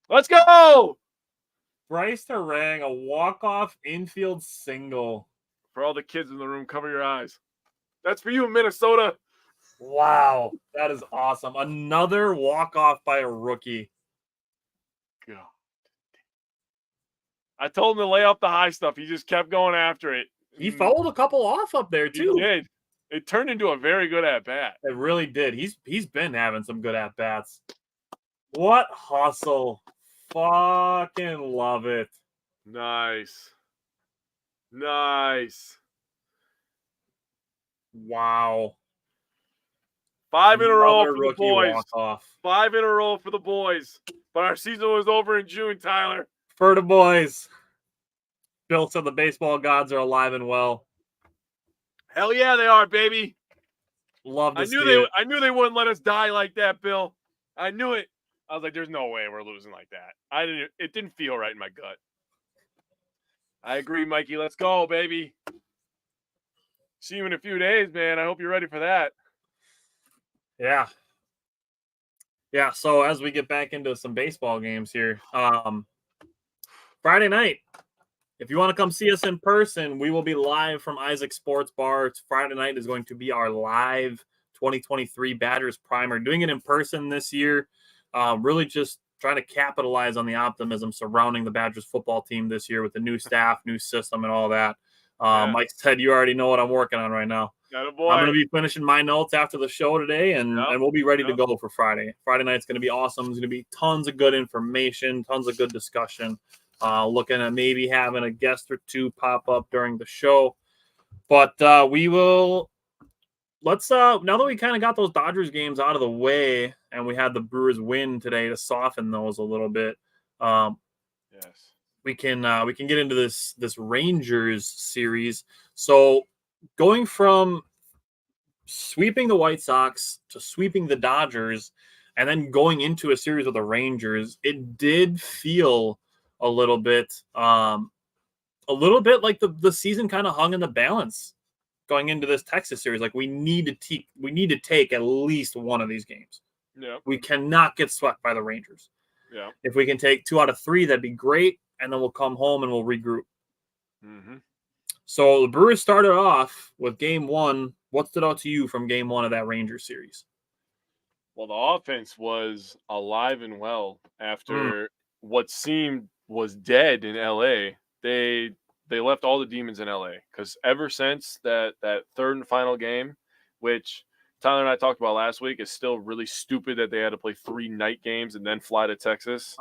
Let's go! Bryce Terang, a walk-off infield single. For all the kids in the room, cover your eyes. That's for you in Minnesota. Wow. That is awesome. Another walk-off by a rookie. God. I told him to lay off the high stuff. He just kept going after it. He fouled a couple off up there, too. He did. It turned into a very good at-bat. It really did. He's been having some good at-bats. What hustle. Fucking love it. Nice. Wow. 5 in a row for the boys. Walk-off. 5 in a row for the boys. But our season was over in June, Tyler. For the boys. Bill said the baseball gods are alive and well. Hell yeah, they are, baby. Love to see it. I knew they wouldn't let us die like that, Bill. I knew it. I was like, there's no way we're losing like that. It didn't feel right in my gut. I agree, Mikey. Let's go, baby. See you in a few days, man. I hope you're ready for that. Yeah. Yeah, so as we get back into some baseball games here, Friday night, if you want to come see us in person, we will be live from Isaac Sports Bar. Friday night is going to be our live 2023 Batters Primer. Doing it in person this year, really just trying to capitalize on the optimism surrounding the Badgers football team this year with the new staff, new system, and all that. Mike said you already know what I'm working on right now. I'm going to be finishing my notes after the show today, and we'll be ready to go for Friday. Friday night's going to be awesome. There's going to be tons of good information, tons of good discussion. Looking at maybe having a guest or two pop up during the show. But we will let's now that we kind of got those Dodgers games out of the way and we had the Brewers win today to soften those a little bit. Yes. We can get into this Rangers series. So going from sweeping the White Sox to sweeping the Dodgers and then going into a series with the Rangers, it did feel a little bit like the season kind of hung in the balance going into this Texas series. Like we need to take at least one of these games. Yeah. We cannot get swept by the Rangers. Yeah. If we can take 2 out of 3, that'd be great. And then we'll come home and we'll regroup. Mm-hmm. So the Brewers started off with game 1. What stood out to you from game 1 of that Rangers series? Well, the offense was alive and well after what seemed was dead in LA. They left all the demons in LA because ever since that third and final game, which Tyler and I talked about last week, is still really stupid that they had to play 3 night games and then fly to Texas.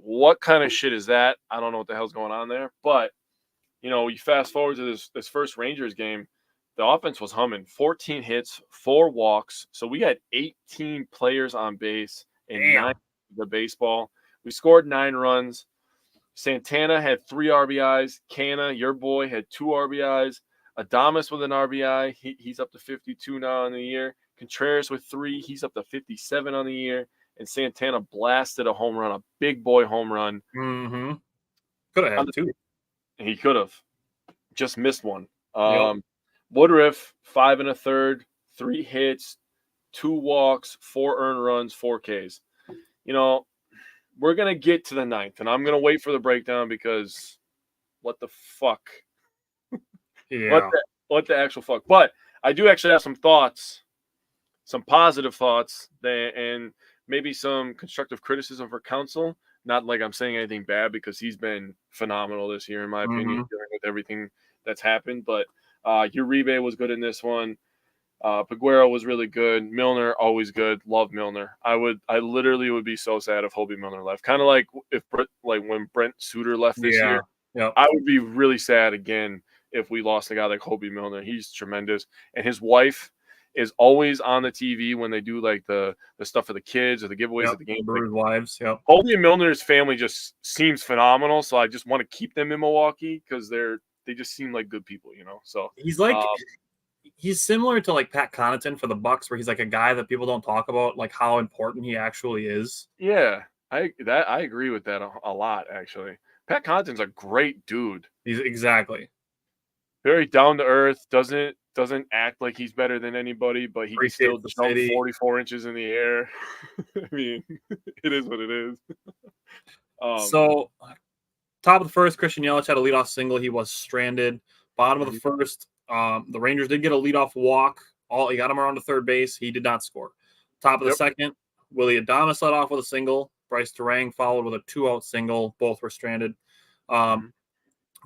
What kind of shit is that? I don't know what the hell's going on there. But, you fast forward to this first Rangers game, the offense was humming. 14 hits, 4 walks. So we had 18 players on base and 9 the baseball. We scored 9 runs. Santana had 3 RBIs. Canna, your boy, had 2 RBIs. Adames with an RBI. He's up to 52 now on the year. Contreras with 3. He's up to 57 on the year. And Santana blasted a home run, a big boy home run. Mm-hmm. Could have had 2. He could have. Just missed one. Woodruff, 5 1/3, 3 hits, 2 walks, 4 earned runs, 4 Ks. We're going to get to the 9th, and I'm going to wait for the breakdown because what the fuck? Yeah. What the actual fuck? But I do actually have some thoughts, some positive thoughts, and maybe some constructive criticism for Counsell. Not like I'm saying anything bad because he's been phenomenal this year, in my opinion, dealing with everything that's happened. But Uribe was good in this one. Peguero was really good. Milner, always good. Love Milner. I literally would be so sad if Hobie Milner left. Kind of like when Brent Suter left this year. Yeah. I would be really sad again if we lost a guy like Hobie Milner. He's tremendous. And his wife is always on the TV when they do like the stuff for the kids or the giveaways at the game. Brewers wives. Yep. Hobie and Milner's family just seems phenomenal. So I just want to keep them in Milwaukee because they just seem like good people, So he's like he's similar to like Pat Connaughton for the Bucks, where he's like a guy that people don't talk about, like how important he actually is. Yeah, I agree with that a lot, actually. Pat Connaughton's a great dude. He's exactly very down to earth. Doesn't act like he's better than anybody, but he can still jump 44 inches in the air. I mean, it is what it is. So, top of the first, Christian Yelich had a leadoff single. He was stranded. Bottom of the first, the Rangers did get a leadoff walk. He got him around to third base. He did not score. Top of the second, Willie Adames led off with a single. Bryce Terang followed with a 2-out single. Both were stranded.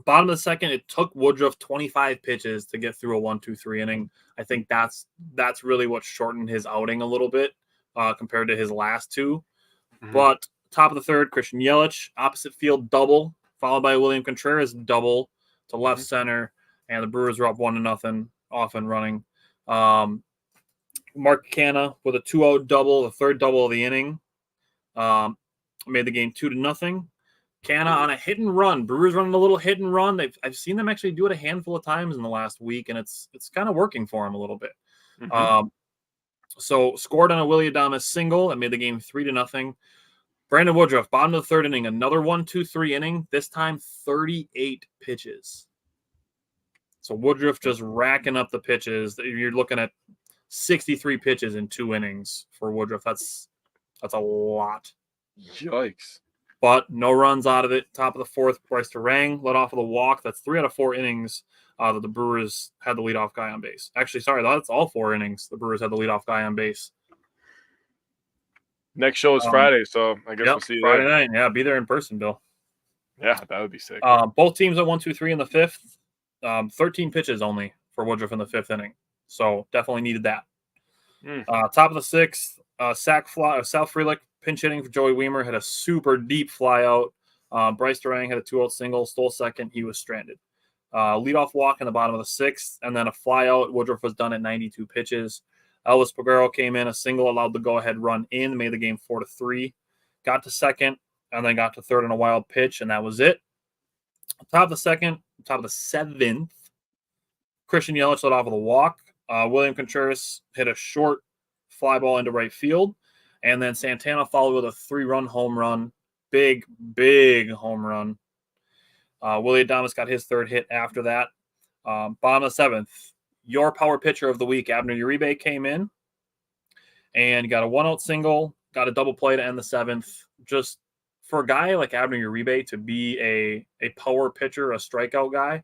Bottom of the second, it took Woodruff 25 pitches to get through a 1-2-3 inning. I think that's really what shortened his outing a little bit compared to his last 2. But top of the third, Christian Yelich, opposite field double, followed by William Contreras double to left center, and the Brewers were up 1-0, off and running. Mark Canna with a 2-0 double, the third double of the inning, made the game 2-0. Canna on a hit and run. Brewers running a little hit and run. I've seen them actually do it a handful of times in the last week, and it's kind of working for him a little bit. So scored on a Willie Adames single and made the game 3-0. Brandon Woodruff, bottom of the third inning, another 1-2-3 inning. This time 38 pitches. So Woodruff just racking up the pitches. You're looking at 63 pitches in 2 innings for Woodruff. That's a lot. Yikes. But no runs out of it. Top of the fourth, Bryce Terang led off with a walk. That's 3 out of 4 innings that the Brewers had the leadoff guy on base. Actually, sorry, that's all 4 innings. The Brewers had the leadoff guy on base. Next show is Friday, so I guess we'll see you Friday there. night. Yeah, be there in person, Bill. Yeah, that would be sick. Both teams at 1-2-3 in the 5th. 13 pitches only for Woodruff in the 5th inning. So definitely needed that. Top of the 6th, South Frelick pinch hitting for Joey Weimer, had a super deep fly out. Bryce Terang had a 2-out single, stole second. He was stranded. Leadoff walk in the bottom of the 6th, and then a fly out. Woodruff was done at 92 pitches. Elvis Peguero came in, a single, allowed the go-ahead run in, made the game 4-3. Got to second, and then got to third on a wild pitch, and that was it. Top of the 7th, Christian Yelich led off with a walk. William Contreras hit a short fly ball into right field. And then Santana followed with a 3-run home run. Big home run. Willie Adames got his 3rd hit after that. Bottom of the 7th, your power pitcher of the week, Abner Uribe, came in and got a 1-out single, got a double play to end the 7th. Just for a guy like Abner Uribe to be a power pitcher, a strikeout guy,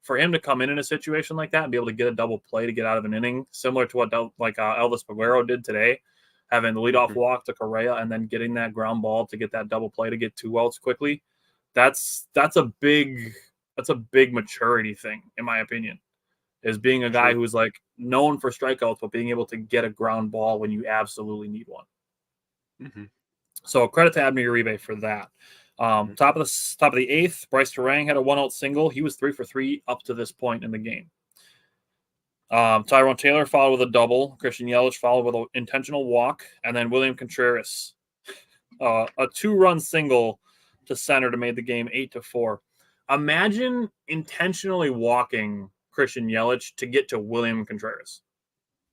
for him to come in a situation like that and be able to get a double play to get out of an inning, similar to what Elvis Peguero did today, having the leadoff walk to Correa and then getting that ground ball to get that double play to get 2 outs quickly. That's a big maturity thing, in my opinion, is being a guy who's like known for strikeouts, but being able to get a ground ball when you absolutely need one. So credit to Abner Uribe for that. Top of the 8th, Bryce Terang had a 1-out single. He was 3 for 3 up to this point in the game. Tyrone Taylor followed with a double. Christian Yelich followed with an intentional walk. And then William Contreras, a 2-run single to center to make the game 8-4. Imagine intentionally walking Christian Yelich to get to William Contreras.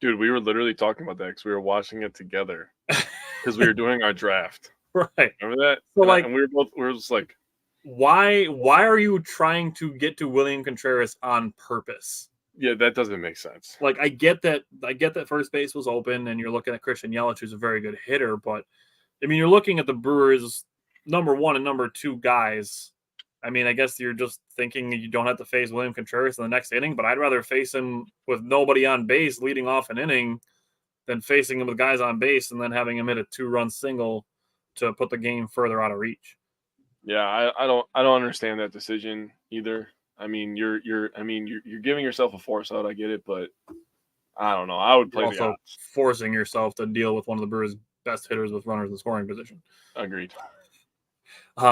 Dude, we were literally talking about that because we were watching it together because we were doing our draft. Right. Remember that? So, And we were just like, why are you trying to get to William Contreras on purpose? Yeah, that doesn't make sense. Like, I get that first base was open and you're looking at Christian Yelich, who's a very good hitter, but I mean, you're looking at the Brewers' number 1 and number 2 guys. I mean, I guess you're just thinking you don't have to face William Contreras in the next inning, but I'd rather face him with nobody on base leading off an inning than facing him with guys on base and then having him hit a 2-run single to put the game further out of reach. Yeah, I don't understand that decision either. I mean, you're giving yourself a force out. I get it, but I don't know. I would play also forcing yourself to deal with one of the Brewers' best hitters with runners in scoring position. Agreed.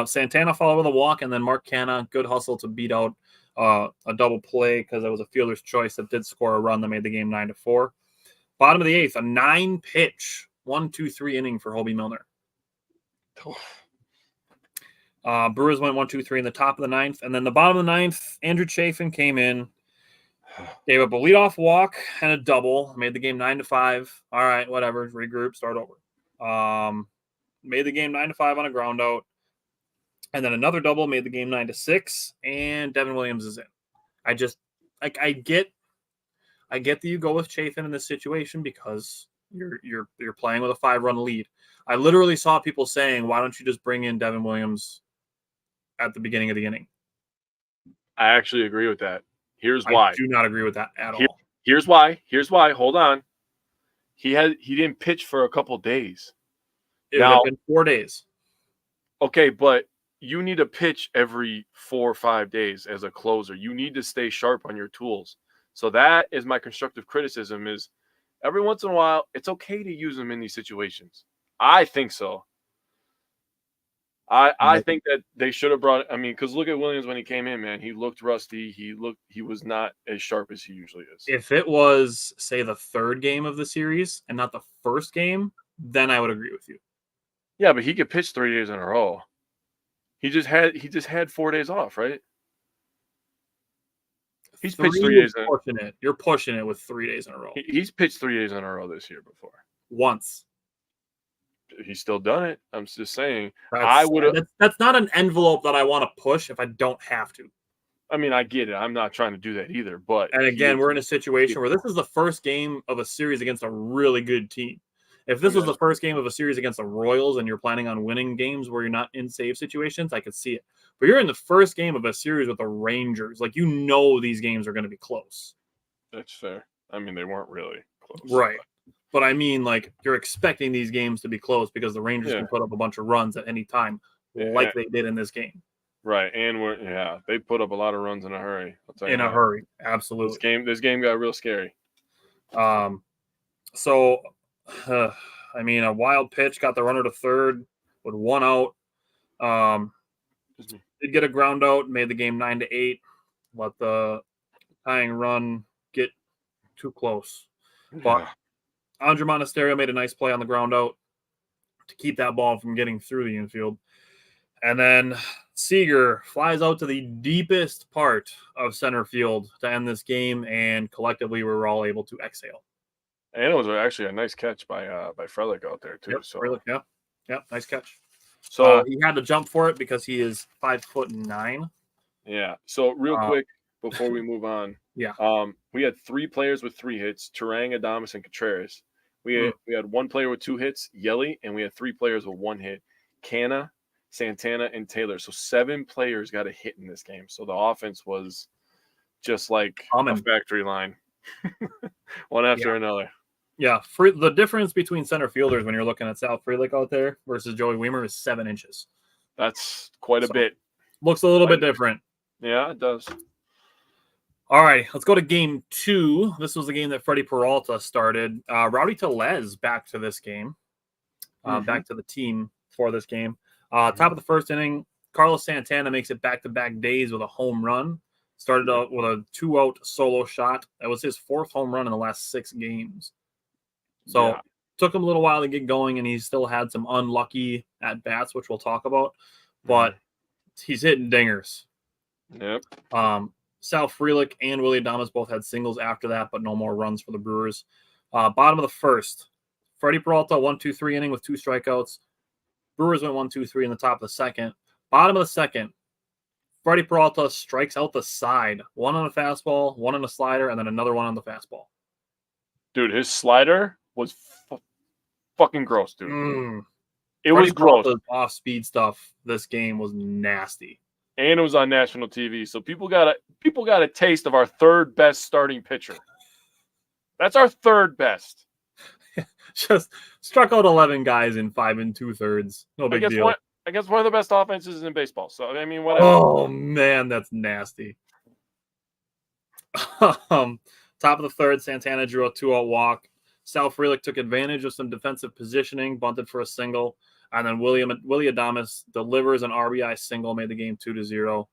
Santana followed with a walk, and then Mark Canha, good hustle to beat out a double play because it was a fielder's choice that did score a run that made the game 9-4. Bottom of the 8th, a 9-pitch, 1-2-3 inning for Hobie Milner. Brewers went 1-2-3 in the top of the 9th, and then the bottom of the 9th, Andrew Chafin came in, gave up a leadoff walk and a double, made the game 9-5. All right, whatever, regroup, start over. Made the game 9-5 on a ground out. And then another double made the game 9-6, and Devin Williams is in. I get that you go with Chafin in this situation because you're playing with a 5-run lead. I literally saw people saying, "Why don't you just bring in Devin Williams at the beginning of the inning?" I actually agree with that. Here's why. I do not agree with that at all. Here's why. Hold on. He didn't pitch for a couple days. It would have been 4 days. Okay, but you need to pitch every 4 or 5 days as a closer. You need to stay sharp on your tools. So that is my constructive criticism is every once in a while, it's okay to use them in these situations. I think so. I think that they should have brought, because look at Williams when he came in, man. He looked rusty. He was not as sharp as he usually is. If it was, say, the 3rd game of the series and not the 1st game, then I would agree with you. Yeah, but he could pitch 3 days in a row. He just had 4 days off, right? He's pitched 3 days. You're pushing it with 3 days in a row. He's pitched 3 days in a row this year before. Once. He's still done it. I'm just saying. That's not an envelope that I want to push if I don't have to. I mean, I get it. I'm not trying to do that either. But and again, we're in a situation where this is the first game of a series against a really good team. If this was the first game of a series against the Royals and you're planning on winning games where you're not in save situations, I could see it. But you're in the first game of a series with the Rangers. Like, these games are going to be close. That's fair. I mean, they weren't really close. Right. But I mean, like, you're expecting these games to be close because the Rangers can put up a bunch of runs at any time, like they did in this game. Right. And they put up a lot of runs in a hurry. In a hurry. Absolutely. This game got real scary. So, a wild pitch got the runner to third with 1 out. Did get a ground out, made the game 9-8. Let the tying run get too close. But Andre Monasterio made a nice play on the ground out to keep that ball from getting through the infield. And then Seager flies out to the deepest part of center field to end this game, and collectively we were all able to exhale. And it was actually a nice catch by Frelick out there too. Yep, so Frelick, yeah, nice catch. So he had to jump for it because he is 5'9". Yeah. So real quick before we move on, we had 3 players with 3 hits: Turang, Adames, and Contreras. We had 1 player with 2 hits, Yelly, and we had 3 players with 1 hit: Canha, Santana, and Taylor. So 7 players got a hit in this game. So the offense was just like a factory line, one after another. Yeah, the difference between center fielders when you're looking at Sal Frelick out there versus Joey Weimer is 7 inches. That's quite a bit. Looks a little bit different. Yeah, it does. All right, let's go to game 2. This was the game that Freddie Peralta started. Rowdy Tellez back to this game, back to the team for this game. Top of the first inning, Carlos Santana makes it back-to-back days with a home run. Started out with a 2-out solo shot. That was his 4th home run in the last 6 games. So took him a little while to get going, and he still had some unlucky at-bats, which we'll talk about. But he's hitting dingers. Yep. Sal Frelick and Willie Adames both had singles after that, but no more runs for the Brewers. Bottom of the first, Freddie Peralta, 1-2-3 inning with 2 strikeouts. Brewers went 1-2-3 in the top of the second. Bottom of the second, Freddie Peralta strikes out the side. 1 on a fastball, 1 on a slider, and then another 1 on the fastball. Dude, his slider was fucking gross, dude. It Freddie was gross. Off-speed stuff this game was nasty. And it was on national TV, so people got a taste of our 3rd best starting pitcher. That's our 3rd best. Just struck out 11 guys in 5 2/3. No big deal. I guess one of the best offenses in baseball. So I mean, whatever. Oh man, that's nasty. Top of the third, Santana drew a 2-out walk. Sal Frelick took advantage of some defensive positioning, bunted for a single, and then Willie Adames delivers an RBI single, made the game 2-0.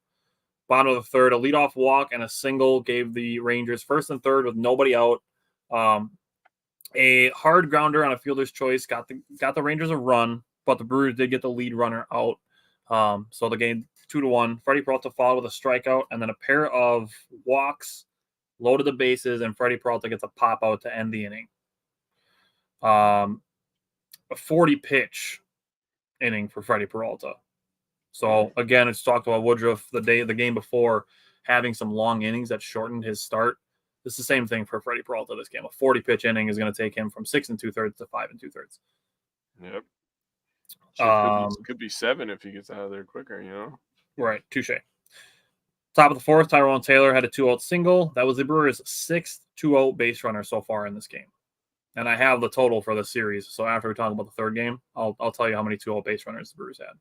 Bottom of the third, a leadoff walk and a single gave the Rangers 1st and 3rd with nobody out. A hard grounder on a fielder's choice got the Rangers a run, but the Brewers did get the lead runner out. So the game 2-1. Freddie Peralta followed with a strikeout and then a pair of walks, loaded the bases, and Freddie Peralta gets a pop out to end the inning. A 40-pitch inning for Freddie Peralta. So again, it's talked about Woodruff the game before having some long innings that shortened his start. It's the same thing for Freddie Peralta this game. A 40-pitch inning is going to take him from 6 2/3 to 5 2/3. Yep. Could be 7 if he gets out of there quicker, you know? Right. Touche. Top of the fourth, Tyrone Taylor had a 2-out single. That was the Brewers' 6th 2-out base runner so far in this game. And I have the total for the series. So after we talk about the 3rd game, I'll tell you how many 2-out base runners the Brewers had.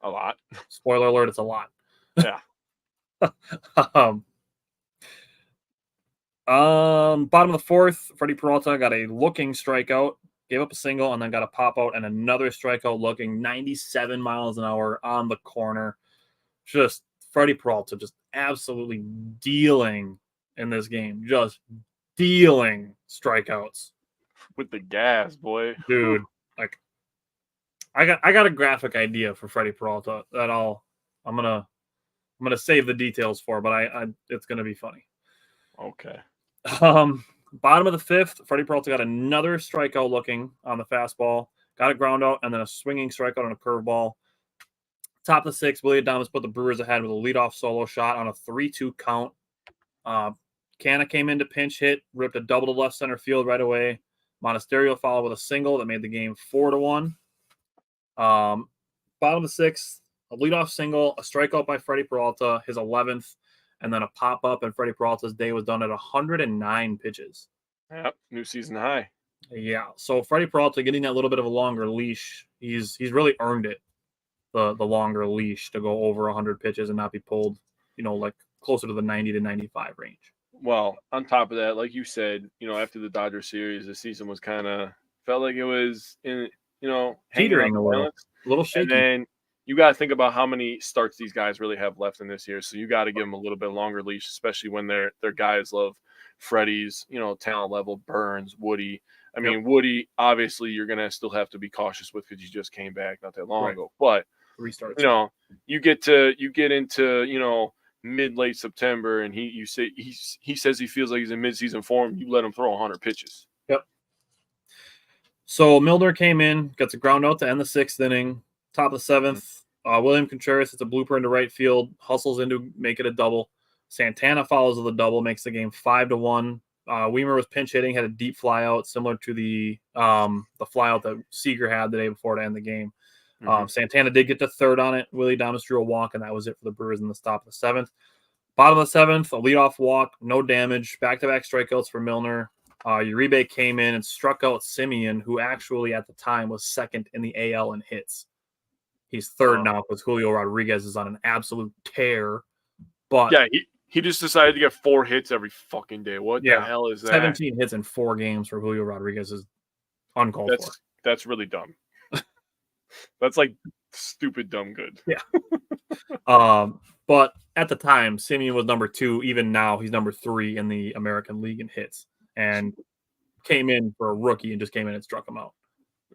A lot. Spoiler alert, it's a lot. Yeah. Bottom of the fourth, Freddie Peralta got a looking strikeout, gave up a single, and then got a pop out and another strikeout looking 97 miles an hour on the corner. Just Freddie Peralta just absolutely dealing in this game. Just dealing strikeouts. With the gas, boy. Dude, like I got a graphic idea for Freddie Peralta that I'm gonna save the details for, but it's gonna be funny. Okay. Bottom of the fifth, Freddie Peralta got another strikeout looking on the fastball, got a ground out, and then a swinging strikeout on a curveball. Top of the sixth, Willie Adames put the Brewers ahead with a leadoff solo shot on a 3-2 count. Canna came in to pinch hit, ripped a double to left center field right away. Monasterio followed with a single that made the game 4-1. Bottom of the sixth, a leadoff single, a strikeout by Freddie Peralta, his 11th, and then a pop-up, and Freddie Peralta's day was done at 109 pitches. Yep, new season high. Yeah, so Freddie Peralta getting that little bit of a longer leash, he's really earned it, the longer leash to go over 100 pitches and not be pulled, like closer to the 90 to 95 range. Well, on top of that, like you said, after the Dodgers series, the season was kind of felt like it was in, teetering a little shaky. And then you got to think about how many starts these guys really have left in this year. So you got to give them a little bit longer leash, especially when their guys love Freddie's, talent level, Burns, Woody. I mean, Woody, obviously, you're going to still have to be cautious with because he just came back not that long ago. But, restarts. You get into, mid-late September, and he says he feels like he's in mid-season form. You let him throw 100 pitches. Yep. So Milner came in, gets a ground out to end the 6th inning. Top of the 7th, William Contreras hits a blooper into right field, hustles in to make it a double. Santana follows with a double, makes the game 5-1. Weimer was pinch hitting, had a deep fly out, similar to the fly out that Seager had the day before to end the game. Santana did get to 3rd on it. Willie Adames drew a walk, and that was it for the Brewers in the top of the 7th. Bottom of the 7th, a leadoff walk, no damage, back-to-back strikeouts for Milner. Uribe came in and struck out Simeon, who actually at the time was 2nd in the AL in hits. He's 3rd now because Julio Rodriguez is on an absolute tear. But yeah, he just decided to get 4 hits every fucking day. What the hell is that? 17 hits in 4 games for Julio Rodriguez is uncalled for. That's really dumb. That's like stupid dumb good. Yeah. But at the time, Simeon was number 2. Even now, he's number 3 in the American League in hits, and came in for a rookie and just came in and struck him out.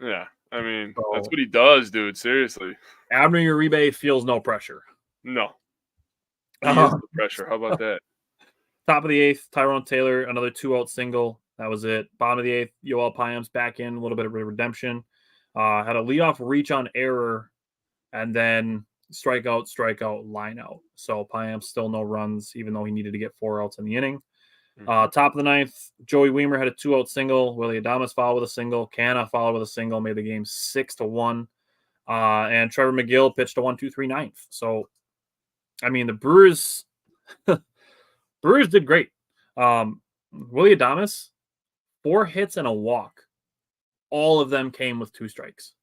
Yeah, I mean, that's So what he does, dude. Seriously. Abner Uribe feels no pressure. No. He is the pressure. How about that? Top of the 8th, Tyrone Taylor, another 2-out single. That was it. Bottom of the 8th, Yoel Payam's back in, a little bit of redemption. Had a leadoff reach on error, and then strikeout, line out. So Payam still no runs, even though he needed to get 4 outs in the inning. Top of the 9th, Joey Weimer had a 2-out single. Willie Adames followed with a single. Canna followed with a single, made the game 6-1. And Trevor McGill pitched a 1-2-3 ninth. So, I mean, the Brewers did great. Willie Adames, 4 hits and a walk. All of them came with 2 strikes.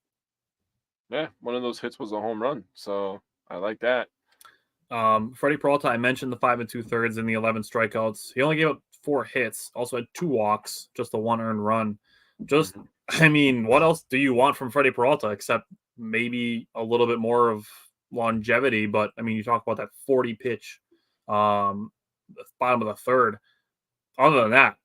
Yeah, one of those hits was a home run. So I like that. Freddie Peralta, I mentioned the 5 2/3 and the 11 strikeouts. He only gave up 4 hits, also had 2 walks, just the 1 earned run. I mean, what else do you want from Freddie Peralta except maybe a little bit more of longevity? But I mean, you talk about that 40 pitch, the bottom of the 3rd. Other than that,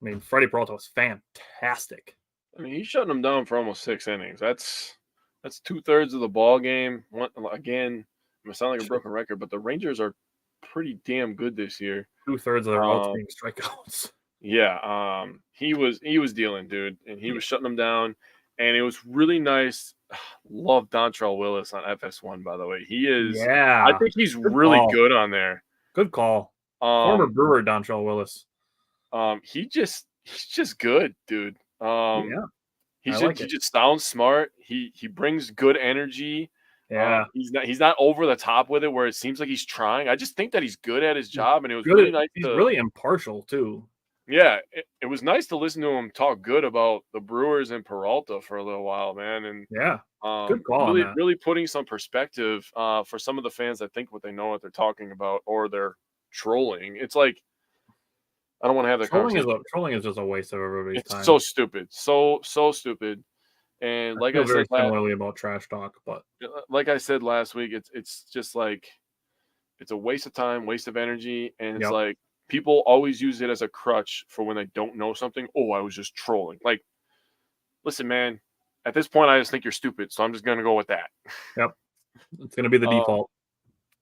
I mean, Freddie Peralta was fantastic. I mean, he's shutting them down for almost 6 innings. That's 2/3 of the ball game. Again, I'm gonna sound like a broken record, but the Rangers are pretty damn good this year. 2/3 of their outs being strikeouts. Yeah, he was dealing, dude, and he was shutting them down, and it was really nice. Love Dontrell Willis on FS1, by the way. He is. Yeah, I think he's really good on there. Good call. Former Brewer Dontrell Willis. He's just good, dude. Yeah. He just sounds smart. He brings good energy. Yeah. He's not over the top with it where it seems like he's trying. I just think that he's good at his job, and it was good really nice. He's really impartial too. Yeah, it was nice to listen to him talk good about the Brewers and Peralta for a little while, man. And yeah, good call. Really putting some perspective for some of the fans that think what they know what they're talking about, or they're trolling. It's like, I don't want to have that conversation. Trolling is just a waste of everybody's time. It's so stupid, so stupid. And like I said, similarly about trash talk, but like I said last week, it's just like it's a waste of time, waste of energy, and it's like people always use it as a crutch for when they don't know something. Oh, I was just trolling. Like, listen, man, at this point, I just think you're stupid, so I'm just gonna go with that. Yep, it's gonna be the default.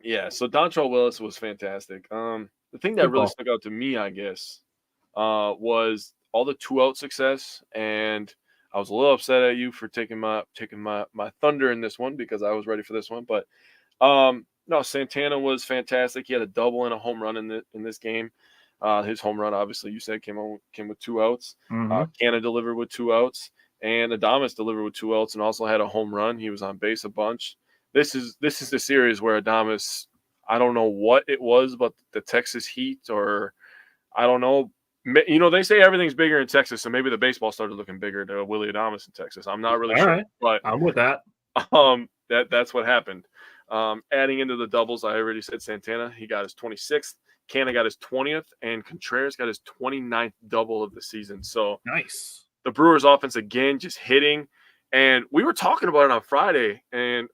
Yeah. So Dontrell Willis was fantastic. The thing that really stuck out to me, I guess, was all the 2-out success, and I was a little upset at you for taking my thunder in this one because I was ready for this one. But no, Santana was fantastic. He had a double and a home run in this game. His home run, obviously, you said came with 2 outs. Canna delivered with 2 outs, and Adames delivered with 2 outs and also had a home run. He was on base a bunch. This is the series where Adames, I don't know what it was, but the Texas heat, or I don't know. You know, they say everything's bigger in Texas, so maybe the baseball started looking bigger to Willie Adames in Texas. I'm not really sure, right. But I'm with that. That's what happened. Adding into the doubles, I already said Santana. He got his 26th. Canna got his 20th, and Contreras got his 29th double of the season. So nice. The Brewers' offense again just hitting, and we were talking about it on Friday, and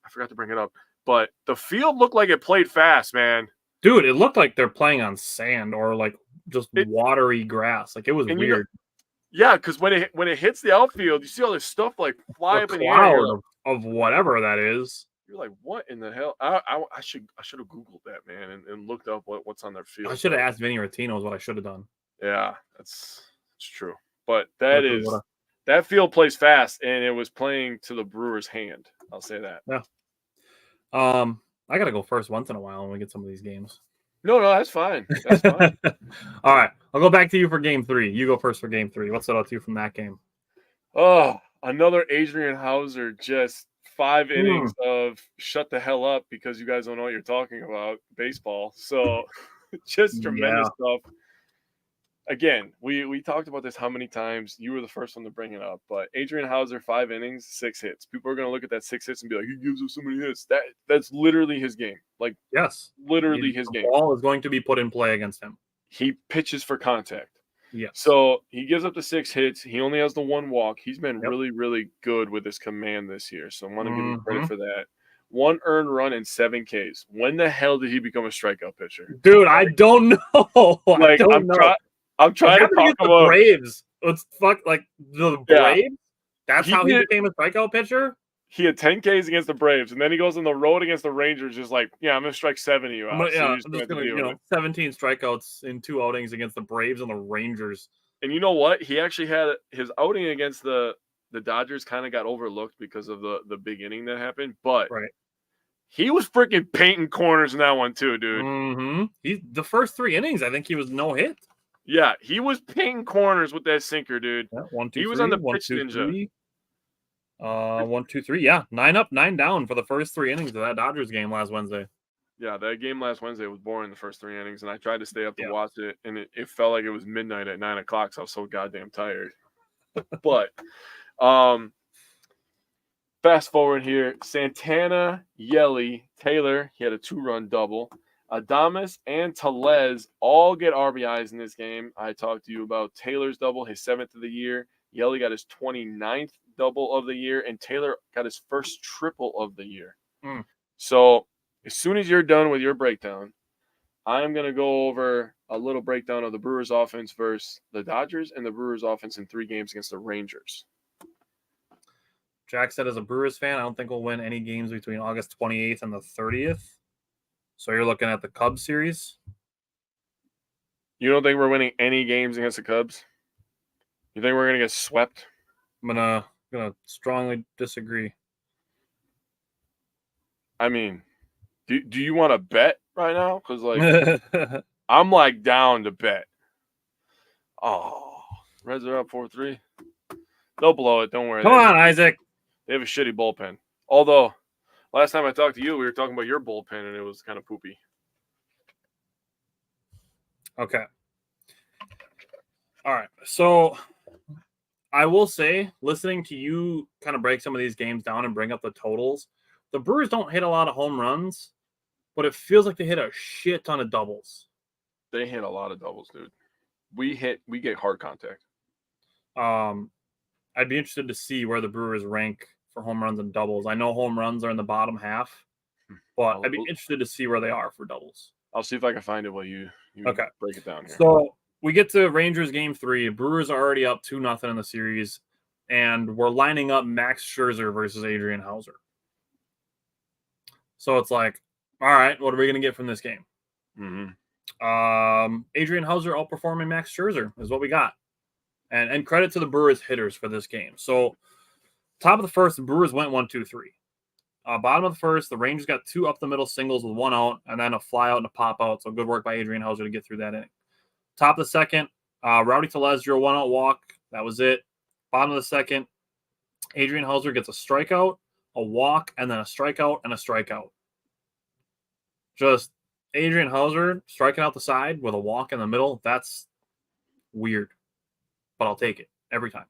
I forgot to bring it up, but the field looked like it played fast, man. Dude, it looked like they're playing on sand or like just watery grass. Like, it was weird. Yeah, because when it hits the outfield, you see all this stuff like fly up in the air. Of whatever that is. You're like, what in the hell? I should have Googled that, man, and looked up what's on their field. I should have asked Vinny Rotino is what I should have done. Yeah, that's true. But that field plays fast, and it was playing to the Brewers' hand. I'll say that. Yeah. I gotta go first once in a while when we get some of these games. No, that's fine. That's fine. All right, I'll go back to you for game 3. You go first for game 3. What stood out to you from that game? Oh, another Adrian Hauser, just 5 innings of shut the hell up because you guys don't know what you're talking about, baseball. So just tremendous stuff. Again, we talked about this how many times. You were the first one to bring it up, but Adrian Hauser, 5 innings, 6 hits. People are going to look at that 6 hits and be like, he gives us so many hits. That's literally his game. Like, yes, literally his game. The ball is going to be put in play against him. He pitches for contact. Yeah. So he gives up the 6 hits. He only has the 1 walk. He's been really, really good with his command this year. So I want to give him credit for that. 1 earned run, and 7 Ks. When the hell did he become a strikeout pitcher? Dude, I don't know. Like, I'm trying to talk the about Braves. Let's fuck like the Braves. That's how he became a strikeout pitcher. He had 10 Ks against the Braves, and then he goes on the road against the Rangers. Just like, I'm gonna strike 7 of you out. I'm just gonna 17 strikeouts in 2 outings against the Braves and the Rangers. And you know what? He actually had his outing against the Dodgers kind of got overlooked because of the big inning that happened, but he was freaking painting corners in that one too, dude. Mm-hmm. The first 3 innings, I think he was no hit. Yeah, he was painting corners with that sinker, dude. Yeah, 1, 2, he 3, was on the 1, pitch 2, ninja. 3. 1, 2, 3. Yeah, 9 up, 9 down for the first 3 innings of that Dodgers game last Wednesday. Yeah, that game last Wednesday was boring the first 3 innings, and I tried to stay up to watch it, and it felt like it was midnight at 9 o'clock, so I was so goddamn tired. But fast forward here, Santana, Yelly, Taylor, he had a 2-run double. Adames and Tellez all get RBIs in this game. I talked to you about Taylor's double, his 7th of the year. Yelly got his 29th double of the year, and Taylor got his first triple of the year. So as soon as you're done with your breakdown, I'm going to go over a little breakdown of the Brewers offense versus the Dodgers and the Brewers offense in 3 games against the Rangers. Jack said, as a Brewers fan, I don't think we'll win any games between August 28th and the 30th. So you're looking at the Cubs series? You don't think we're winning any games against the Cubs? You think we're going to get swept? I'm gonna strongly disagree. I mean, do you want to bet right now? Because, like, I'm, like, down to bet. Oh, Reds are up 4-3. They'll blow it. Don't worry. Come on, Isaac. They have a shitty bullpen. Although, last time I talked to you, we were talking about your bullpen, and it was kind of poopy. Okay. All right. So I will say, listening to you kind of break some of these games down and bring up the totals, the Brewers don't hit a lot of home runs, but it feels like they hit a shit ton of doubles. They hit a lot of doubles, dude. We get hard contact. I'd be interested to see where the Brewers rank for home runs and doubles. I know home runs are in the bottom half, but I'd be interested to see where they are for doubles. I'll see if I can find it while you break it down here. So we get to Rangers game 3. Brewers are already up 2-0 in the series, and we're lining up Max Scherzer versus Adrian Hauser. So it's like, all right, what are we going to get from this game? Adrian Hauser outperforming Max Scherzer is what we got. And credit to the Brewers hitters for this game. So top of the first, the Brewers went 1-2-3. Bottom of the first, the Rangers got 2 up the middle singles with 1 out, and then a fly out and a pop out. So good work by Adrian Hauser to get through that inning. Top of the second, Rowdy Tellez drew a 1-out walk. That was it. Bottom of the second, Adrian Hauser gets a strikeout, a walk, and then a strikeout and a strikeout. Just Adrian Hauser striking out the side with a walk in the middle. That's weird, but I'll take it every time.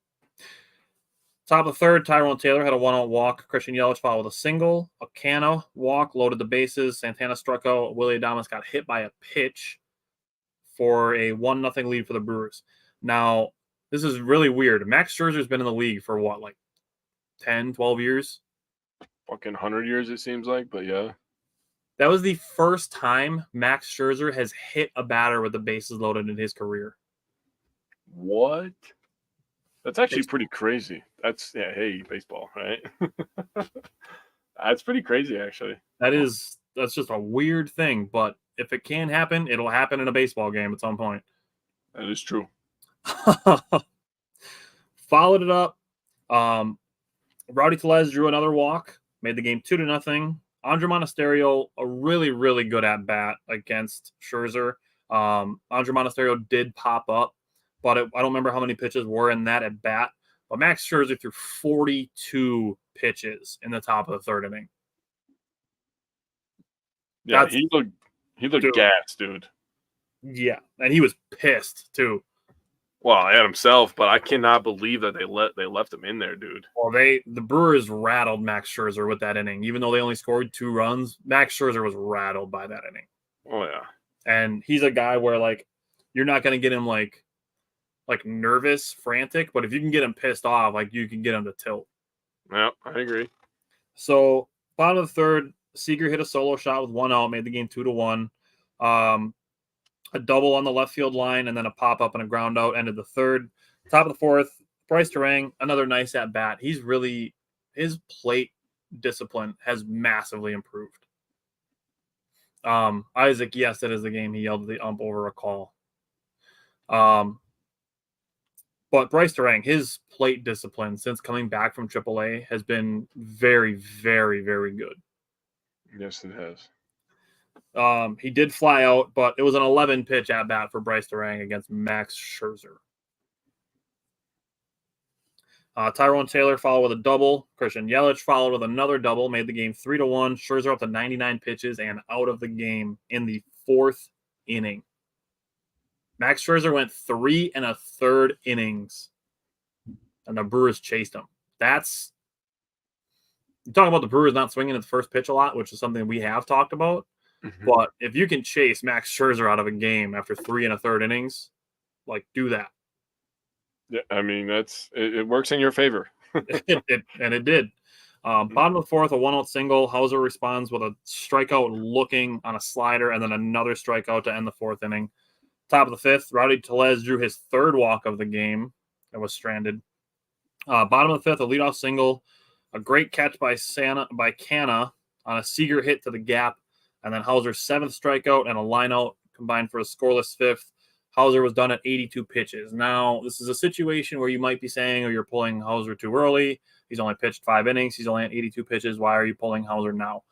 Top of the third, Tyrone Taylor had a 1-out walk. Christian Yelich followed with a single. Ocana walk, loaded the bases. Santana struck out. Willie Adames got hit by a pitch for a 1-0 lead for the Brewers. Now, this is really weird. Max Scherzer's been in the league for what, like 10, 12 years? Fucking 100 years, it seems like, but yeah. That was the first time Max Scherzer has hit a batter with the bases loaded in his career. What? That's actually pretty crazy. That's, baseball, right? That's pretty crazy, actually. That's just a weird thing, but if it can happen, it'll happen in a baseball game at some point. That is true. Followed it up. Rowdy Tellez drew another walk, made the game 2-0. Andre Monasterio, a really, really good at-bat against Scherzer. Andre Monasterio did pop up, but I don't remember how many pitches were in that at-bat. But Max Scherzer threw 42 pitches in the top of the third inning. Yeah, he looked gassed, dude. Yeah, and he was pissed, too. Well, at himself, but I cannot believe that they left him in there, dude. Well, the Brewers rattled Max Scherzer with that inning. Even though they only scored 2 runs, Max Scherzer was rattled by that inning. Oh, yeah. And he's a guy where, like, you're not going to get him, like nervous, frantic, but if you can get him pissed off, like, you can get him to tilt. Yeah, I agree. So, bottom of the third, Seager hit a solo shot with 1 out, made the game 2-1. A double on the left field line, and then a pop up and a ground out ended the third. Top of the fourth, Bryce Terang, another nice at bat. His plate discipline has massively improved. Isaac, yes, that is the game he yelled at the ump over a call. But Bryce Terang, his plate discipline since coming back from AAA has been very, very, very good. Yes, it has. He did fly out, but it was an 11-pitch at bat for Bryce Terang against Max Scherzer. Tyrone Taylor followed with a double. Christian Yelich followed with another double, made the game 3-1. Scherzer up to 99 pitches and out of the game in the 4th inning. Max Scherzer went 3 1/3 innings, and the Brewers chased him. You're talking about the Brewers not swinging at the first pitch a lot, which is something we have talked about. Mm-hmm. But if you can chase Max Scherzer out of a game after 3 1/3 innings, do that. Yeah, I mean, it works in your favor. it did. Bottom of the fourth, a 1-out single. Hauser responds with a strikeout looking on a slider, and then another strikeout to end the 4th inning. Top of the 5th, Rowdy Tellez drew his 3rd walk of the game and was stranded. Bottom of the 5th, a leadoff single, a great catch by Canna on a Seager hit to the gap, and then Hauser's 7th strikeout and a lineout combined for a scoreless 5th. Hauser was done at 82 pitches. Now, this is a situation where you might be saying, you're pulling Hauser too early. He's only pitched 5 innings. He's only at 82 pitches. Why are you pulling Hauser now?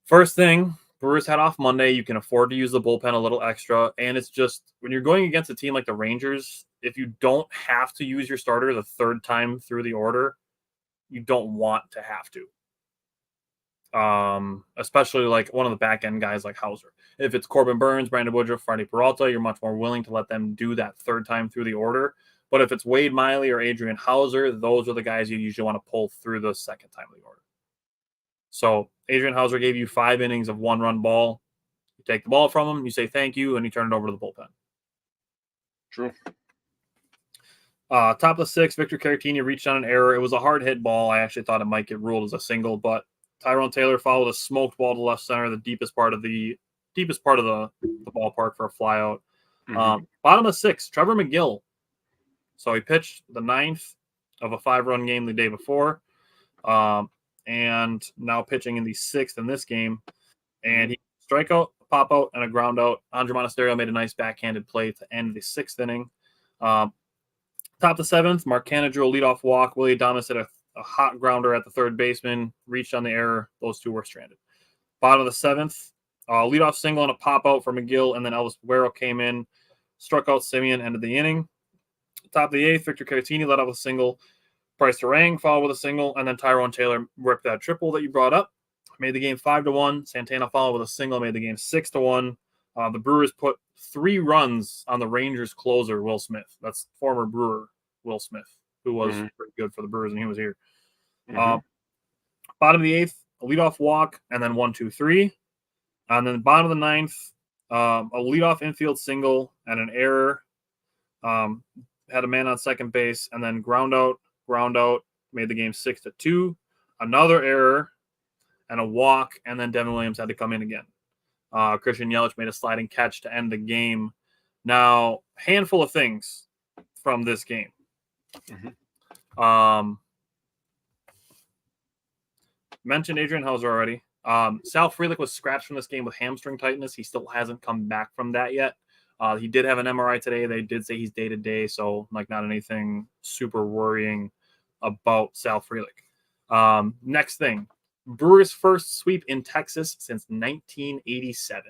First thing, Brewers head off Monday. You can afford to use the bullpen a little extra. And it's just, when you're going against a team like the Rangers, if you don't have to use your starter the 3rd time through the order, you don't want to have to. Especially one of the back end guys like Hauser. If it's Corbin Burns, Brandon Woodruff, Freddie Peralta, you're much more willing to let them do that 3rd time through the order. But if it's Wade Miley or Adrian Hauser, those are the guys you usually want to pull through the 2nd time of the order. So Adrian Hauser gave you 5 innings of 1-run ball. You take the ball from him, you say thank you, and you turn it over to the bullpen. True. Top of the 6th, Victor Caratini reached on an error. It was a hard hit ball. I actually thought it might get ruled as a single, but Tyrone Taylor followed a smoked ball to left center, the deepest part of the ballpark for a flyout. Mm-hmm. Bottom of 6th, Trevor McGill. So he pitched the 9th of a 5-run game the day before, and now pitching in the 6th in this game. And he strikeout, pop out, and a ground out. Andre Monasterio made a nice backhanded play to end the 6th inning. Top of the 7th, Mark Canha drew a leadoff walk. Willie Adames hit a hot grounder at the 3rd baseman, reached on the error. Those two were stranded. Bottom of the 7th, leadoff single and a pop out for McGill, and then Elvis Guerrero came in, struck out Simeon, ended the inning. Top of the 8th, Victor Caratini led off a single. Bryce Terang followed with a single, and then Tyrone Taylor ripped that triple that you brought up, made the game 5-1. Santana followed with a single, made the game 6-1. The Brewers put 3 runs on the Rangers closer, Will Smith. That's former Brewer Will Smith, who was pretty good for the Brewers, and he was here. Bottom of the 8th, a leadoff walk, and then 1-2-3. And then bottom of the 9th, a leadoff infield single and an error. Had a man on second base, and then ground out, made the game 6-2. Another error and a walk, and then Devin Williams had to come in again. Christian Yelich made a sliding catch to end the game. Now, handful of things from this game. Mentioned Adrian Hauser already. Sal Frelick was scratched from this game with hamstring tightness. He still hasn't come back from that yet. He did have an MRI today. They did say he's day-to-day, so not anything super worrying about Sal Frelick. Next thing, Brewers' first sweep in Texas since 1987.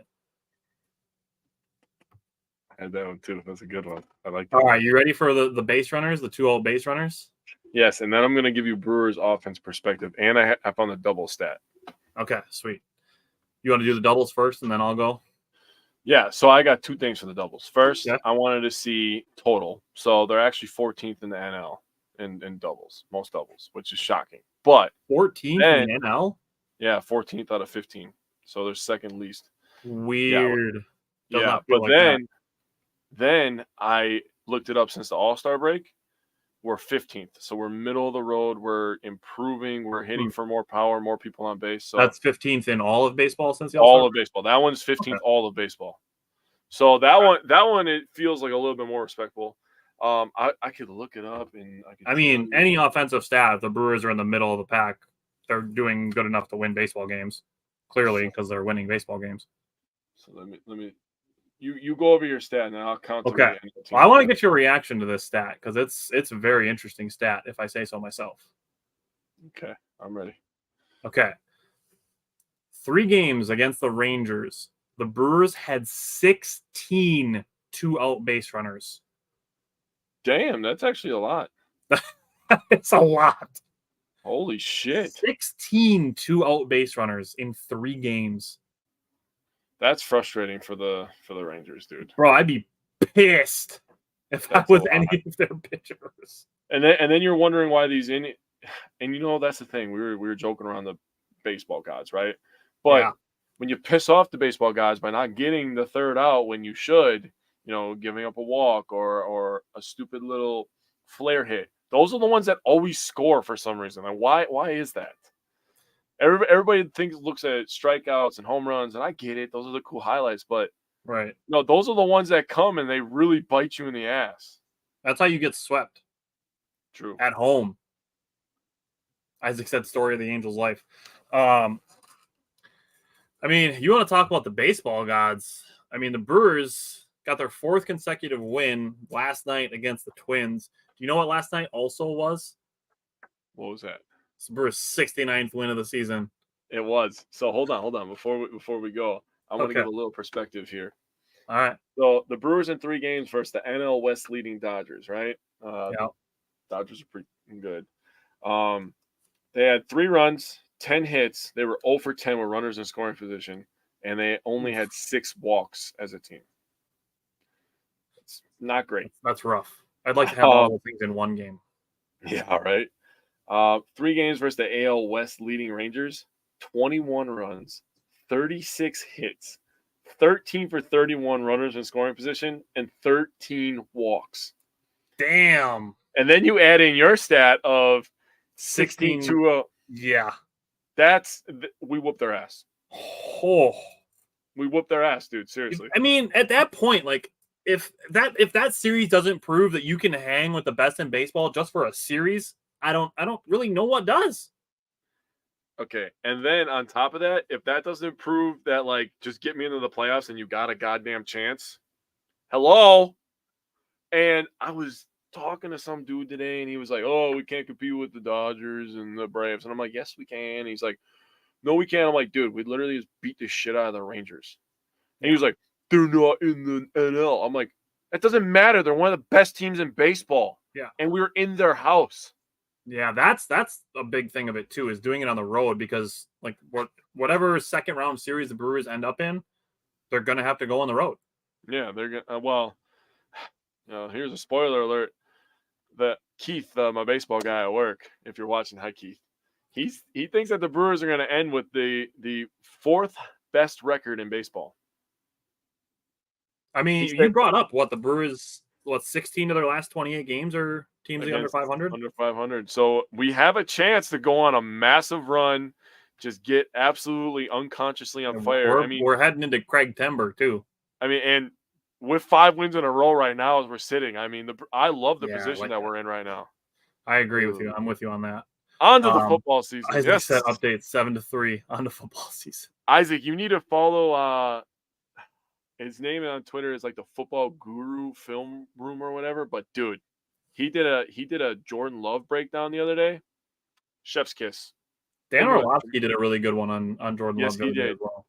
I had that one too. That's a good one. I like that. All right, you ready for the base runners, the 2 old base runners? Yes, and then I'm going to give you Brewers' offense perspective, and I found the double stat. Okay, sweet. You want to do the doubles first, and then I'll go? Yeah, so I got 2 things for the doubles. First, I wanted to see total. So they're actually 14th in the NL in doubles, most doubles, which is shocking. But 14th in the NL? Yeah, 14th out of 15. So they're second least. Weird. But then I looked it up since the All-Star break. we're 15th. So we're middle of the road. We're improving. We're hitting for more power, more people on base. So that's 15th in all of baseball since the all of baseball. That one's 15th, all of baseball. So that one, it feels like a little bit more respectable. I could look it up, and I mean, any offensive stat, if the Brewers are in the middle of the pack, they're doing good enough to win baseball games. Clearly, because they're winning baseball games. So let me. You go over your stat, and I'll count. Okay. Well, I want to get your reaction to this stat because it's a very interesting stat, if I say so myself. Okay, I'm ready. Okay. 3 games against the Rangers. The Brewers had 16 2-out base runners. Damn, that's actually a lot. It's a lot. Holy shit. 16 2-out base runners in 3 games. That's frustrating for the Rangers, dude. Bro, I'd be pissed if I was any of their pitchers. And then you're wondering why these and that's the thing. We were joking around the baseball gods, right? But when you piss off the baseball guys by not getting the third out when you should, giving up a walk or a stupid little flare hit, those are the ones that always score for some reason. And why is that? Everybody looks at strikeouts and home runs, and I get it. Those are the cool highlights, but no, those are the ones that come and they really bite you in the ass. That's how you get swept. True. At home. Isaac said, story of the Angels' life. I mean, you want to talk about the baseball gods. I mean, the Brewers got their 4th consecutive win last night against the Twins. Do you know what last night also was? What was that? It's the Brewers' 69th win of the season. It was. So hold on. Before we go, I want to give a little perspective here. All right. So the Brewers in 3 games versus the NL West leading Dodgers, right? Dodgers are pretty good. They had 3 runs, 10 hits. They were 0 for 10 with runners in scoring position, and they only had 6 walks as a team. It's not great. That's rough. I'd like to have all the things in one game. Yeah, right. 3 games versus the AL West leading Rangers, 21 runs, 36 hits, 13 for 31 runners in scoring position, and 13 walks. Damn. And then you add in your stat of 16 to yeah. We whooped their ass. Oh. We whooped their ass, dude. Seriously. I mean, at that point, like, if that series doesn't prove that you can hang with the best in baseball just for a series, I don't really know what does. Okay, and then on top of that, if that doesn't prove that, like, just get me into the playoffs and you got a goddamn chance, hello. And I was talking to some dude today, and he was like, "Oh, we can't compete with the Dodgers and the Braves," and I'm like, "Yes, we can." And he's like, "No, we can't." I'm like, "Dude, we literally just beat the shit out of the Rangers," and he was like, "They're not in the NL." I'm like, "That doesn't matter. They're one of the best teams in baseball." Yeah, and we were in their house. Yeah, that's a big thing of it too, is doing it on the road, because like whatever second round series the Brewers end up in, they're gonna have to go on the road. Yeah, they're gonna. Here's a spoiler alert. That Keith, my baseball guy at work, if you're watching, hi Keith. He thinks that the Brewers are going to end with the 4th best record in baseball. I mean, you brought up the Brewers. 16 of their last 28 games are teams under 500. Under 500. So we have a chance to go on a massive run, just get absolutely unconsciously on fire. We're heading into Craig Timber too. And with 5 wins in a row right now as we're sitting, I love the position that we're in right now. I agree with you. I'm with you on that. On to the football season. Isaac said update 7-3 on the football season. Isaac, you need to follow his name on Twitter is like the Football Guru Film Room or whatever. But dude, he did a Jordan Love breakdown the other day. Chef's kiss. Dan Orlovsky did a really good one on Jordan Love. Yes, he did. As well.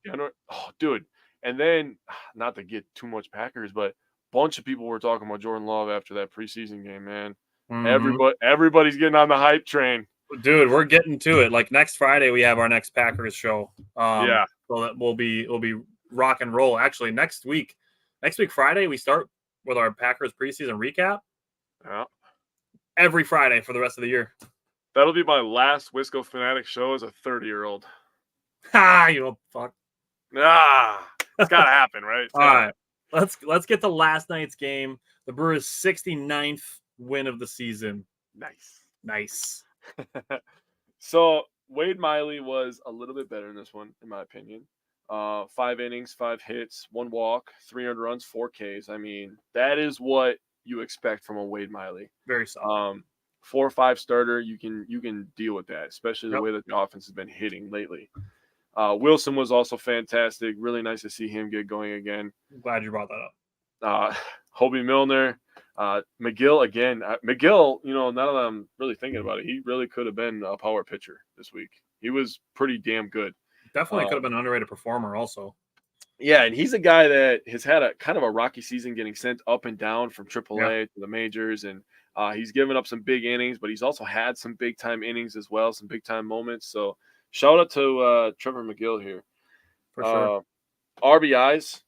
Oh, dude. And then, not to get too much Packers, but a bunch of people were talking about Jordan Love after that preseason game, man. Mm-hmm. Everybody's getting on the hype train. Dude, we're getting to it. Like next Friday, we have our next Packers show. So that we'll be rock and roll. Actually, next week Friday, we start with our Packers preseason recap. Yeah. Every Friday for the rest of the year. That'll be my last Wisco Fanatic show as a 30-year-old. Ha! You old fuck. It's gotta happen, right? All right. Let's get to last night's game. The Brewers' 69th win of the season. Nice. So Wade Miley was a little bit better in this one, in my opinion. 5 innings, 5 hits, 1 walk, 300 runs, 4 Ks. I mean, that is what you expect from a Wade Miley. Very solid. 4 or 5 starter, you can deal with that, especially the Yep. way that the offense has been hitting lately. Wilson was also fantastic. Really nice to see him get going again. I'm glad you brought that up. Hobie Milner, McGill again. McGill, now that I'm really thinking about it, he really could have been a power pitcher this week. He was pretty damn good. Definitely could have been an underrated performer also. Yeah, and he's a guy that has had a kind of a rocky season getting sent up and down from AAA to the majors, and he's given up some big innings, but he's also had some big-time innings as well, some big-time moments. So shout out to Trevor McGill here. For sure. RBIs,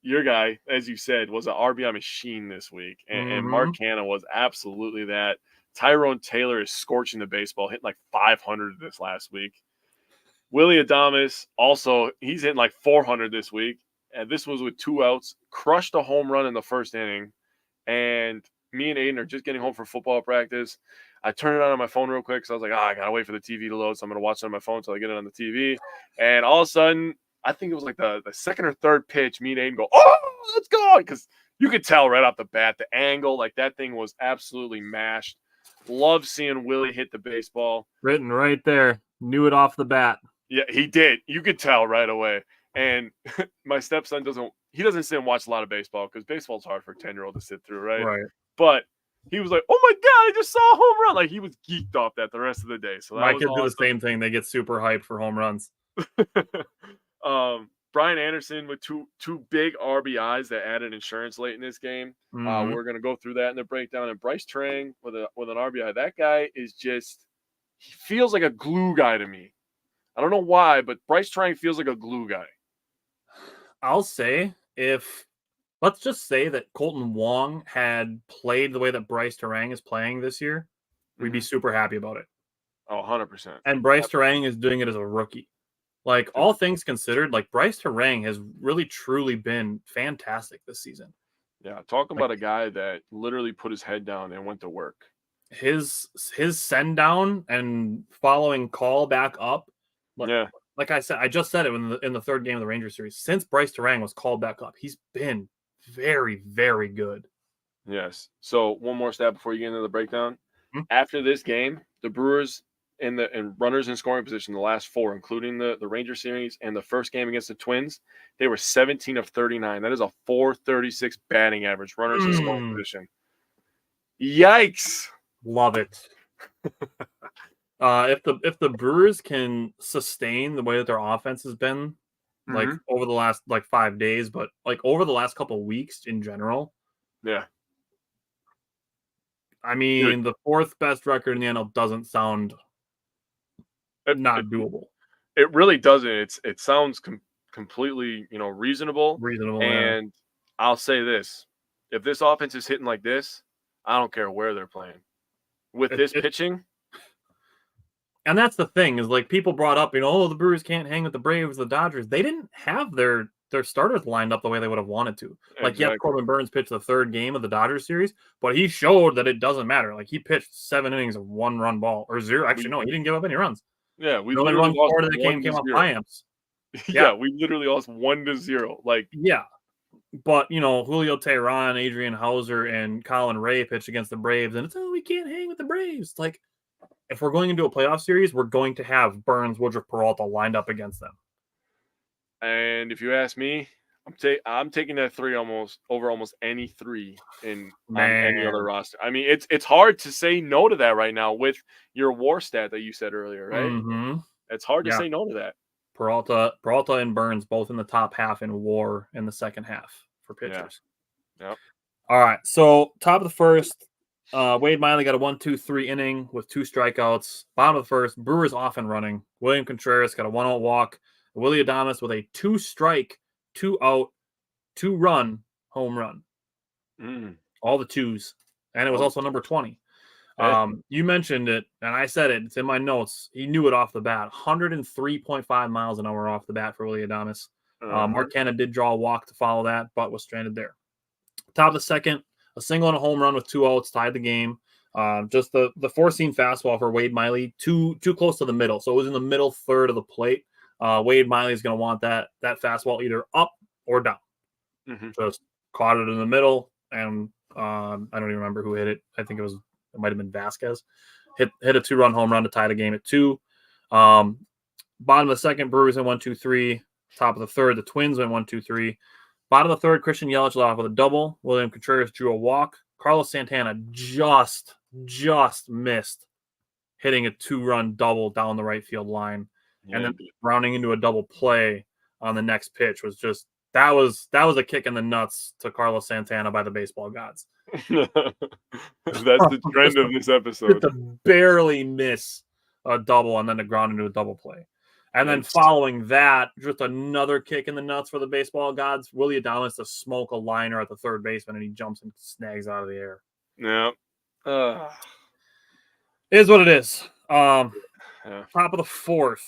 your guy, as you said, was an RBI machine this week, and Mark Canha was absolutely that. Tyrone Taylor is scorching the baseball, hitting like 500 this last week. Willie Adames, also, he's hitting like 400 this week, and this was with 2 outs, crushed a home run in the first inning, and me and Aiden are just getting home from football practice. I turned it on my phone real quick because I was like, I got to wait for the TV to load, so I'm going to watch it on my phone until I get it on the TV, and all of a sudden, I think it was like the second or third pitch, me and Aiden go, let's go, because you could tell right off the bat, the angle, like that thing was absolutely mashed. Love seeing Willie hit the baseball. Written right there. Knew it off the bat. Yeah, he did. You could tell right away. And my stepson doesn't sit and watch a lot of baseball because baseball's hard for a 10-year-old to sit through, right? Right. But he was like, oh my God, I just saw a home run. Like he was geeked off that the rest of the day. So my kids do the same thing. They get super hyped for home runs. Brian Anderson with two big RBIs that added insurance late in this game. We're going to go through that in the breakdown. And Bryce Trang with an RBI. That guy is just – he feels like a glue guy to me. I don't know why, but Bryce Trang feels like a glue guy. I'll say let's just say that Colton Wong had played the way that Bryce Trang is playing this year, we'd be super happy about it. Oh, 100%. And Bryce Trang is doing it as a rookie. Like, all things considered, like, Bryce Trang has really, truly been fantastic this season. Yeah, talking about a guy that literally put his head down and went to work. His send down and following call back up. Like I said, I just said it in the third game of the Rangers series. Since Bryce Trang was called back up, he's been very, very good. Yes. So one more stat before you get into the breakdown. After this game, the Brewers and runners in scoring position, the last 4, including the Ranger series and the first game against the Twins, they were 17 of 39. That is a .436 batting average. Runners in scoring position. Yikes! Love it. If the Brewers can sustain the way that their offense has been, like over the last 5 days, but like over the last couple of weeks in general, yeah. I mean, the 4th best record in the NL doesn't sound not doable. It really doesn't. It sounds completely reasonable. And I'll say this: if this offense is hitting like this, I don't care where they're playing. With this pitching. And that's the thing is, like, people brought up, the Brewers can't hang with the Braves, the Dodgers. They didn't have their starters lined up the way they would have wanted to. Like, yes, Corbin Burns pitched the 3rd game of the Dodgers series, but he showed that it doesn't matter. Like, he pitched 7 innings of 1-run ball or 0. Actually, no, he didn't give up any runs. Yeah, we only run forward of the game came off Piamps. Yeah, we literally lost 1-0. Like, yeah. But, Julio Teheran, Adrian Hauser, and Colin Ray pitched against the Braves, and it's, we can't hang with the Braves. Like, if we're going into a playoff series, we're going to have Burns, Woodruff, Peralta lined up against them. And if you ask me, I'm taking that 3 over almost any 3 on any other roster. I mean, it's hard to say no to that right now with your WAR stat that you said earlier, right? It's hard to say no to that. Peralta and Burns both in the top half in WAR in the second half for pitchers. Yeah. Yep. All right, so top of the first, Wade Miley got a 1-2-3 inning with 2 strikeouts. Bottom of the first, Brewers off and running. William Contreras got a 1-0 walk. Willie Adames with a 2-strike, 2-out, 2-run home run. All the 2s. And it was also number 20. You mentioned it, and I said it. It's in my notes. He knew it off the bat. 103.5 miles an hour off the bat for Willie Adames. Mark Canha did draw a walk to follow that, but was stranded there. Top of the second, a single and a home run with 2 outs tied the game. Just the four-seam fastball for Wade Miley, too close to the middle. So it was in the middle third of the plate. Wade Miley is going to want that fastball either up or down. Mm-hmm. Just caught it in the middle, and I don't even remember who hit it. I think it might have been Vasquez. Hit a 2-run home run to tie the game at 2. Bottom of the second, Brewers in 1-2-3. Top of the third, the Twins went 1-2-3. Bottom of the third, Christian Yelich led off with a double. William Contreras drew a walk. Carlos Santana just missed hitting a 2-run double down the right field line, and then rounding into a double play on the next pitch was just that was a kick in the nuts to Carlos Santana by the baseball gods. That's the trend of this episode. To barely miss a double and then to ground into a double play. And then following that, just another kick in the nuts for the baseball gods. Willie Adames to smoke a liner at the third baseman, and he jumps and snags out of the air. Yeah. It is what it is. Top of the fourth.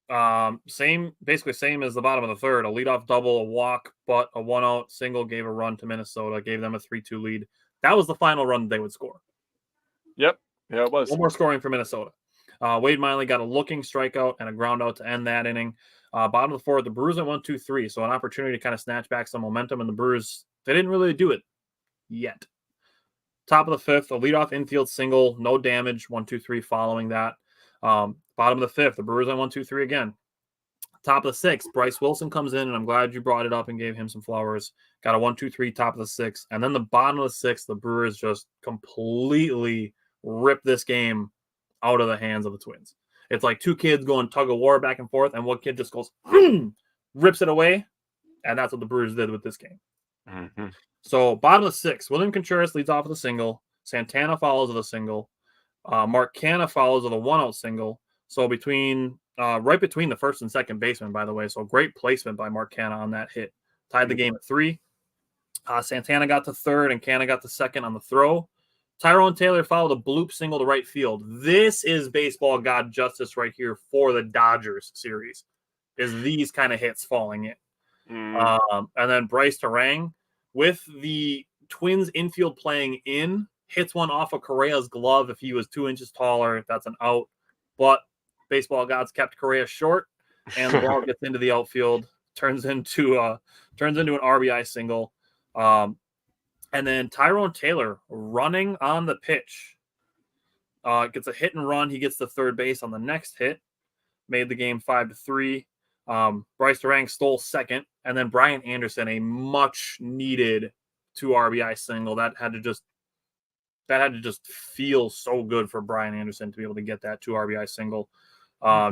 Basically same as the bottom of the third. A leadoff double, a walk, but a 1-out single gave a run to Minnesota, gave them a 3-2 lead. That was the final run they would score. Yep. Yeah, it was. One more scoring for Minnesota. Wade Miley got a looking strikeout and a ground out to end that inning. Bottom of the fourth, the Brewers went 1-2-3, so an opportunity to kind of snatch back some momentum, and the Brewers, they didn't really do it yet. Top of the fifth, a leadoff infield single, no damage, 1-2-3 following that. Bottom of the fifth, the Brewers went 1-2-3 again. Top of the sixth, Bryce Wilson comes in, and I'm glad you brought it up and gave him some flowers. Got a 1-2-3 top of the sixth, and then the bottom of the sixth, the Brewers just completely ripped this game out of the hands of the Twins. It's like two kids going tug of war back and forth, and one kid just goes, rips it away, and that's what the Brewers did with this game. Mm-hmm. So bottom of the sixth, William Contreras leads off with a single. Santana follows with a single. Mark Canha follows with a 1-out single. So right between the first and second baseman, by the way. So great placement by Mark Canha on that hit. Tied the game at 3. Santana got to third, and Canha got to second on the throw. Tyrone Taylor followed a bloop single to right field. This is baseball god justice right here for the Dodgers series, is these kind of hits falling in. And then Bryce Terang, with the Twins infield playing in, hits one off of Correa's glove. If he was 2 inches taller, that's an out. But baseball gods kept Correa short, and the ball gets into the outfield, turns into an RBI single. And then Tyrone Taylor running on the pitch gets a hit and run. He gets to third base on the next hit, made the game 5-3. Bryce Terang stole second, and then Brian Anderson, a much needed 2 RBI single that had to just feel so good for Brian Anderson to be able to get that 2 RBI single.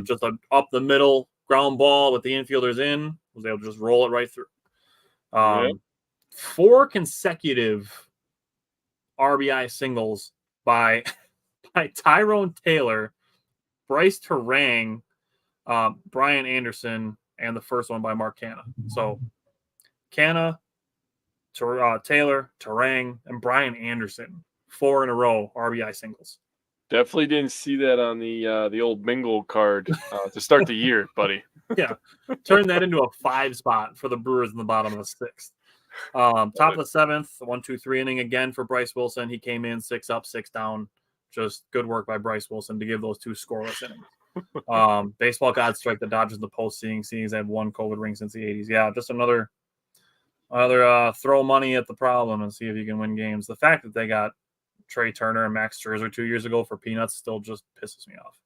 Just up the middle ground ball with the infielders in, was able to just roll it right through. 4 consecutive RBI singles by Tyrone Taylor, Bryce Terang, Brian Anderson, and the first one by Mark Canha. So Canha, Taylor, Terang, and Brian Anderson, 4 in a row RBI singles. Definitely didn't see that on the old bingo card to start the year, buddy. Yeah, turn that into a 5 spot for the Brewers in the bottom of the 6th. Top of the 7th, 1-2-3 inning again for Bryce Wilson. He came in 6 up, 6 down. Just good work by Bryce Wilson to give those 2 scoreless innings. Baseball gods strike the Dodgers in the postseason. Seeing they had 1 COVID ring since the 80s. Yeah, just another throw money at the problem and see if you can win games. The fact that they got Trey Turner and Max Scherzer 2 years ago for peanuts still just pisses me off.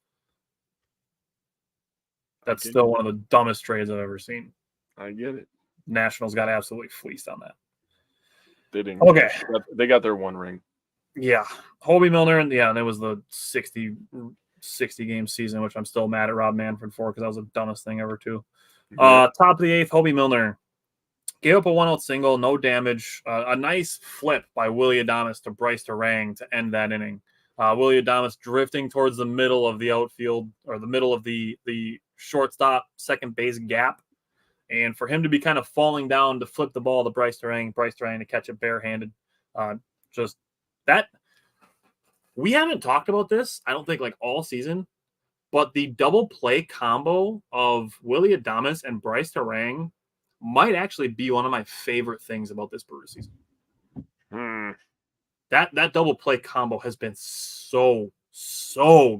That's still one of the dumbest trades I've ever seen. I get it. Nationals got absolutely fleeced on that. They didn't. Okay. They got their 1 ring. Yeah. Hobie Milner, and it was the 60 game season, which I'm still mad at Rob Manfred for because that was the dumbest thing ever, too. Top of the 8th, Hobie Milner gave up a 1-out single, no damage. A nice flip by Willie Adames to Bryce Terang to end that inning. Willie Adames drifting towards the middle of the outfield, or the middle of the shortstop second base gap. And for him to be kind of falling down to flip the ball to Bryce Terang to catch it barehanded. Just that. We haven't talked about this, I don't think, like all season, but the double play combo of Willie Adames and Bryce Terang might actually be one of my favorite things about this Brewers season. that double play combo has been so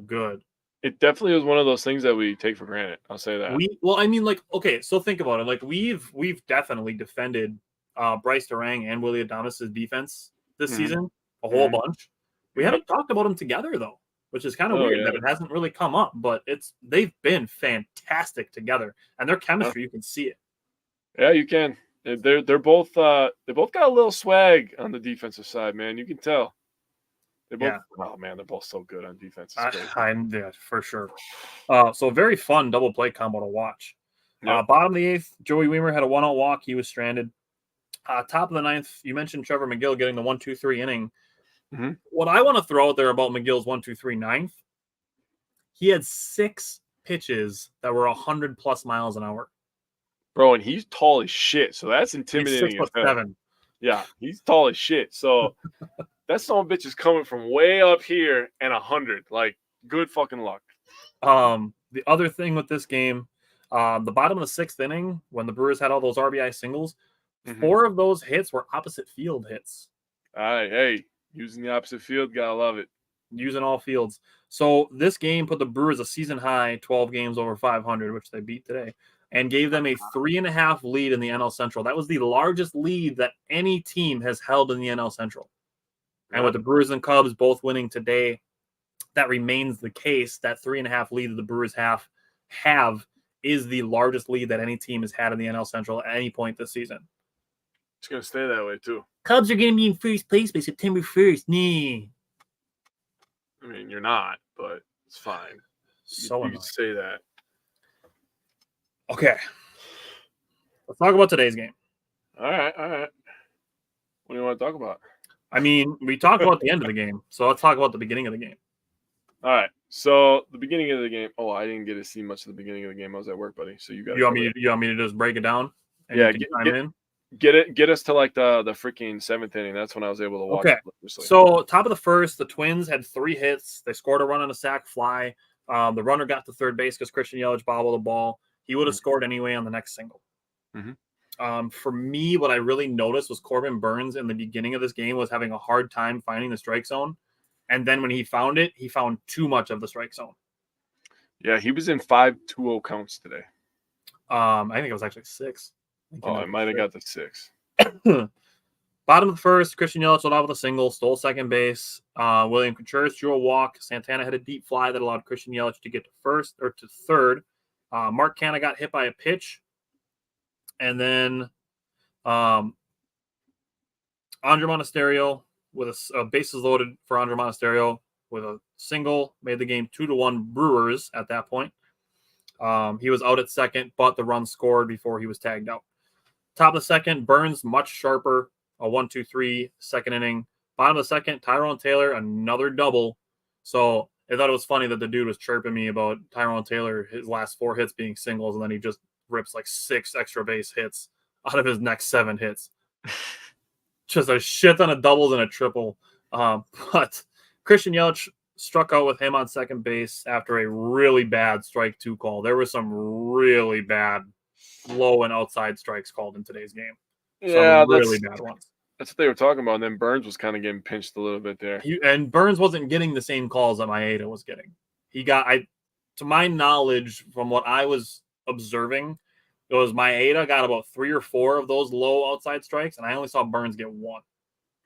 good. It definitely was one of those things that we take for granted. I'll say that. I mean, like, okay, so think about it. Like, we've definitely defended Bryce Durang and Willie Adames' defense this season a whole bunch. We haven't talked about them together though, which is kind of weird that it hasn't really come up. But they've been fantastic together, and their chemistry, you can see it. Yeah, you can. They're both got a little swag on the defensive side, man. You can tell. They're both, oh man, they're both so good on defense. Yeah, for sure. So a very fun double play combo to watch. Yep. Bottom of the 8th, Joey Weimer had a 1-out walk. He was stranded. Top of the 9th, you mentioned Trevor McGill getting the 1-2-3 inning. What I want to throw out there about McGill's 1-2-3 9th, he had 6 pitches that were 100+ miles an hour. Bro, and he's tall as shit, so that's intimidating. He's 6'7". Yeah, he's tall as shit. So that son of a bitch is coming from way up here and 100. Like, good fucking luck. The other thing with this game, the bottom of the 6th inning, when the Brewers had all those RBI singles, 4 of those hits were opposite field hits. Hey, using the opposite field, gotta love it. Using all fields. So this game put the Brewers a season high 12 games over 500, which they beat today, and gave them a 3.5 lead in the NL Central. That was the largest lead that any team has held in the NL Central. And with the Brewers and Cubs both winning today, that remains the case. That 3.5 lead that the Brewers have is the largest lead that any team has had in the NL Central at any point this season. It's going to stay that way, too. Cubs are going to be in first place by September 1st. Nah. I mean, you're not, but it's fine. So you can say that. Okay. Let's talk about today's game. All right. What do you want to talk about? I mean, we talked about the end of the game, so let's talk about the beginning of the game. All right. So the beginning of the game. Oh, I didn't get to see much of the beginning of the game. I was at work, buddy. So you got. You want me to just break it down? Yeah. Get us to like the freaking 7th inning. That's when I was able to watch. Okay. So top of the 1st, the Twins had 3 hits. They scored a run on a sac fly. The runner got to third base because Christian Yelich bobbled the ball. He would have scored anyway on the next single. For me, what I really noticed was Corbin Burns in the beginning of this game was having a hard time finding the strike zone. And then when he found it, he found too much of the strike zone. Yeah, he was in 5 2-0 counts today. I think it was actually 6. I might have got the 6. Bottom of the 1st, Christian Yelich led off with a single, stole second base. William Contreras drew a walk. Santana had a deep fly that allowed Christian Yelich to get to third. Mark Canha got hit by a pitch. And then Andre Monasterio with a bases loaded for Andre Monasterio with a single made the game 2-1 Brewers at that point. He was out at second, but the run scored before he was tagged out. Top of the 2nd, Burns much sharper, a 1-2-3 second inning. Bottom of the 2nd, Tyrone Taylor, another double. So I thought it was funny that the dude was chirping me about Tyrone Taylor, his last 4 hits being singles, and then he just rips like 6 extra base hits out of his next 7 hits. Just a shit ton of doubles and a triple. But Christian Yelich struck out with him on second base after a really bad strike 2 call. There were some really bad low and outside strikes called in today's game. Yeah, really bad ones. That's what they were talking about. And then Burns was kind of getting pinched a little bit there. And Burns wasn't getting the same calls that Maeda was getting. He got, to my knowledge, from what I was observing, it was Maeda got about 3 or 4 of those low outside strikes, and I only saw Burns get 1.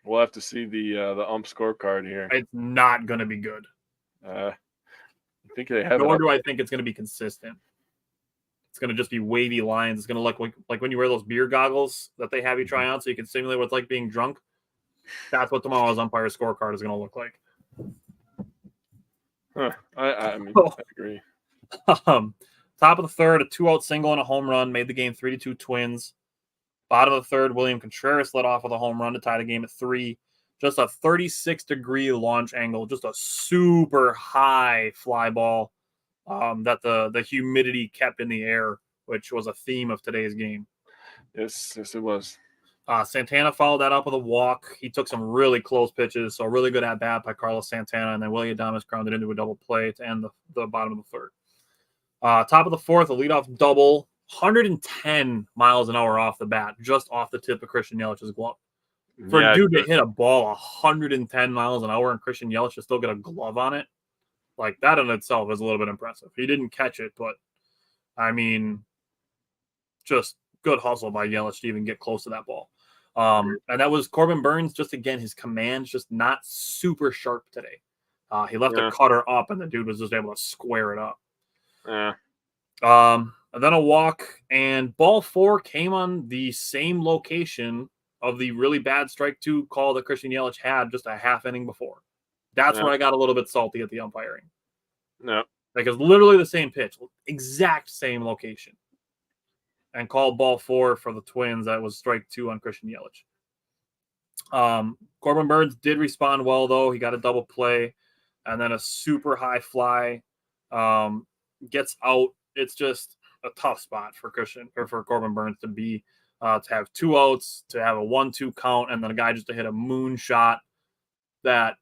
We'll have to see the ump scorecard here. It's not going to be good. I think they have. Nor do I think it's going to be consistent. It's going to just be wavy lines. It's going to look like when you wear those beer goggles that they have you try on so you can simulate what it's like being drunk. That's what tomorrow's umpire scorecard is going to look like. Huh. I mean, I agree. Top of the 3rd, a 2-out single and a home run made the game 3-2 Twins. Bottom of the 3rd, William Contreras led off with a home run to tie the game at 3. Just a 36-degree launch angle, just a super high fly ball that the humidity kept in the air, which was a theme of today's game. Yes, it was. Santana followed that up with a walk. He took some really close pitches, so a really good at-bat by Carlos Santana, and then Willie Adames grounded into a double play to end the bottom of the 3rd. Top of the 4th, a leadoff double, 110 miles an hour off the bat, just off the tip of Christian Yelich's glove. For a dude to hit a ball 110 miles an hour and Christian Yelich to still get a glove on it, like that in itself is a little bit impressive. He didn't catch it, but I mean, just good hustle by Yelich to even get close to that ball. And that was Corbin Burns. Just again, his command's just not super sharp today. He left a cutter up, and the dude was just able to square it up. Yeah. And then a walk, and ball 4 came on the same location of the really bad strike 2 call that Christian Yelich had just a half inning before. That's where I got a little bit salty at the umpiring. No. Like, it's literally the same pitch, exact same location. And called ball 4 for the Twins. That was strike 2 on Christian Yelich. Corbin Burns did respond well, though. He got a double play and then a super high fly. Gets out. It's just a tough spot for Corbin Burns to be, to have 2 outs, to have a 1-2 count, and then a guy just to hit a moon shot that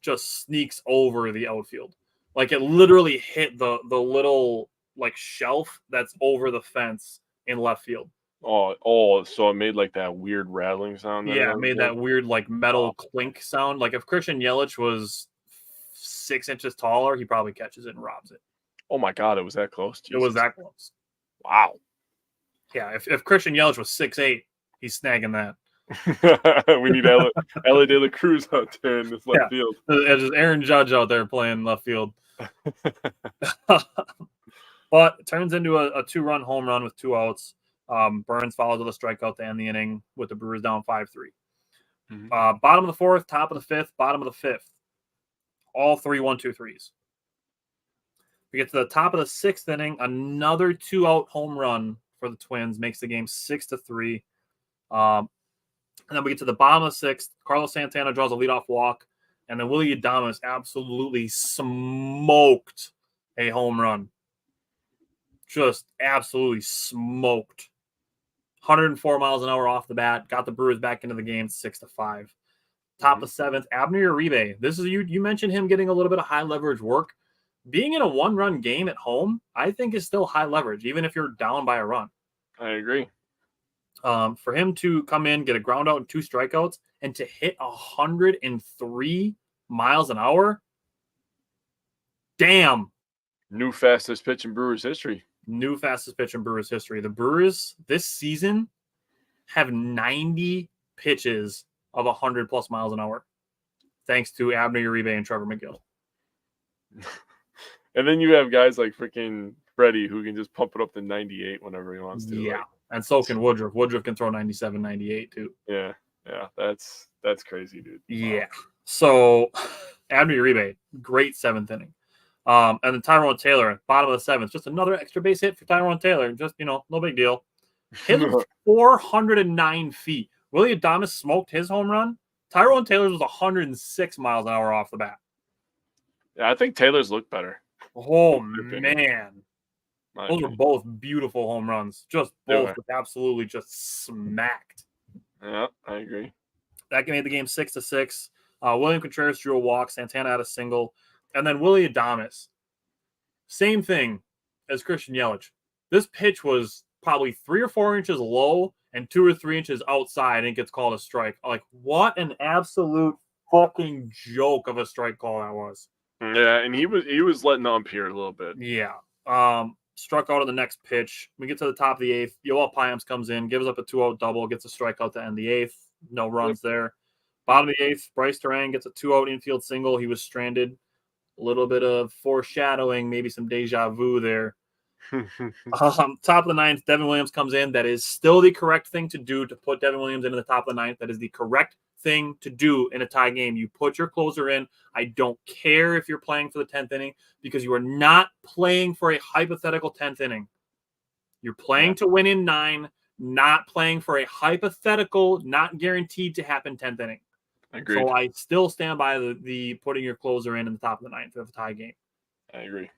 just sneaks over the outfield. Like, it literally hit the little like shelf that's over the fence in left field. Oh, so it made like that weird rattling sound. Yeah, it made that weird like metal clink sound. Like if Christian Yelich was 6 inches taller, he probably catches it and robs it. Oh my God, it was that close. Jesus. It was that close. Wow. Yeah, if Christian Yelich was 6'8", he's snagging that. We need Ellie De La Cruz out there in this left field. There's just Aaron Judge out there playing left field. But it turns into a 2-run home run with 2 outs. Burns follows with a strikeout to end the inning with the Brewers down 5-3. Mm-hmm. Bottom of the 4th, top of the 5th, bottom of the 5th. All 3 1-2-3s. We get to the top of the 6th inning. Another 2-out home run for the Twins makes the game 6-3. And then we get to the bottom of the 6th. Carlos Santana draws a leadoff walk. And then Willie Adames absolutely smoked a home run. Just absolutely smoked. 104 miles an hour off the bat. Got the Brewers back into the game 6-5. Top of 7th, Abner Uribe. This is you mentioned him getting a little bit of high leverage work. Being in a 1-run game at home, I think is still high leverage, even if you're down by a run. I agree. For him to come in, get a ground out and 2 strikeouts, and to hit 103 miles an hour, damn. New fastest pitch in Brewers history. New fastest pitch in Brewers history. The Brewers this season have 90 pitches of 100+ miles an hour, thanks to Abner Uribe and Trevor McGill. And then you have guys like freaking Freddie who can just pump it up to 98 whenever he wants to. Yeah, and so can Woodruff. Woodruff can throw 97, 98 too. Yeah, that's crazy, dude. Yeah. So Abner Uribe, great 7th inning. And then Tyrone Taylor, bottom of the 7th, just another extra base hit for Tyrone Taylor. Just, no big deal. Hit 409 feet. Willie Adames smoked his home run. Tyrone Taylor's was 106 miles an hour off the bat. Yeah, I think Taylor's looked better. Oh, man. Those were both beautiful home runs. Just both absolutely just smacked. Yeah, I agree. That made the game 6-6. William Contreras drew a walk. Santana had a single. And then Willie Adames. Same thing as Christian Yelich. This pitch was probably 3 or 4 inches low and 2 or 3 inches outside, and it gets called a strike. Like, what an absolute fucking joke of a strike call that was. Yeah, and he was letting the umpire a little bit. Yeah. Struck out on the next pitch. We get to the top of the 8th. Yoel Payams comes in, gives up a 2-out double, gets a strikeout to end the 8th. No runs there. Bottom of the 8th, Bryce Durang gets a 2-out infield single. He was stranded. A little bit of foreshadowing, maybe some deja vu there. Top of the 9th, Devin Williams comes in. That is still the correct thing to do, to put Devin Williams into the top of the 9th. That is the correct thing to do in a tie game. You put your closer in. I don't care if you're playing for the 10th inning, because you are not playing for a hypothetical 10th inning. You're playing to win in 9, not playing for a hypothetical, not guaranteed to happen 10th inning. Agreed. So I still stand by the putting your closer in the top of the 9th of a tie game. I agree.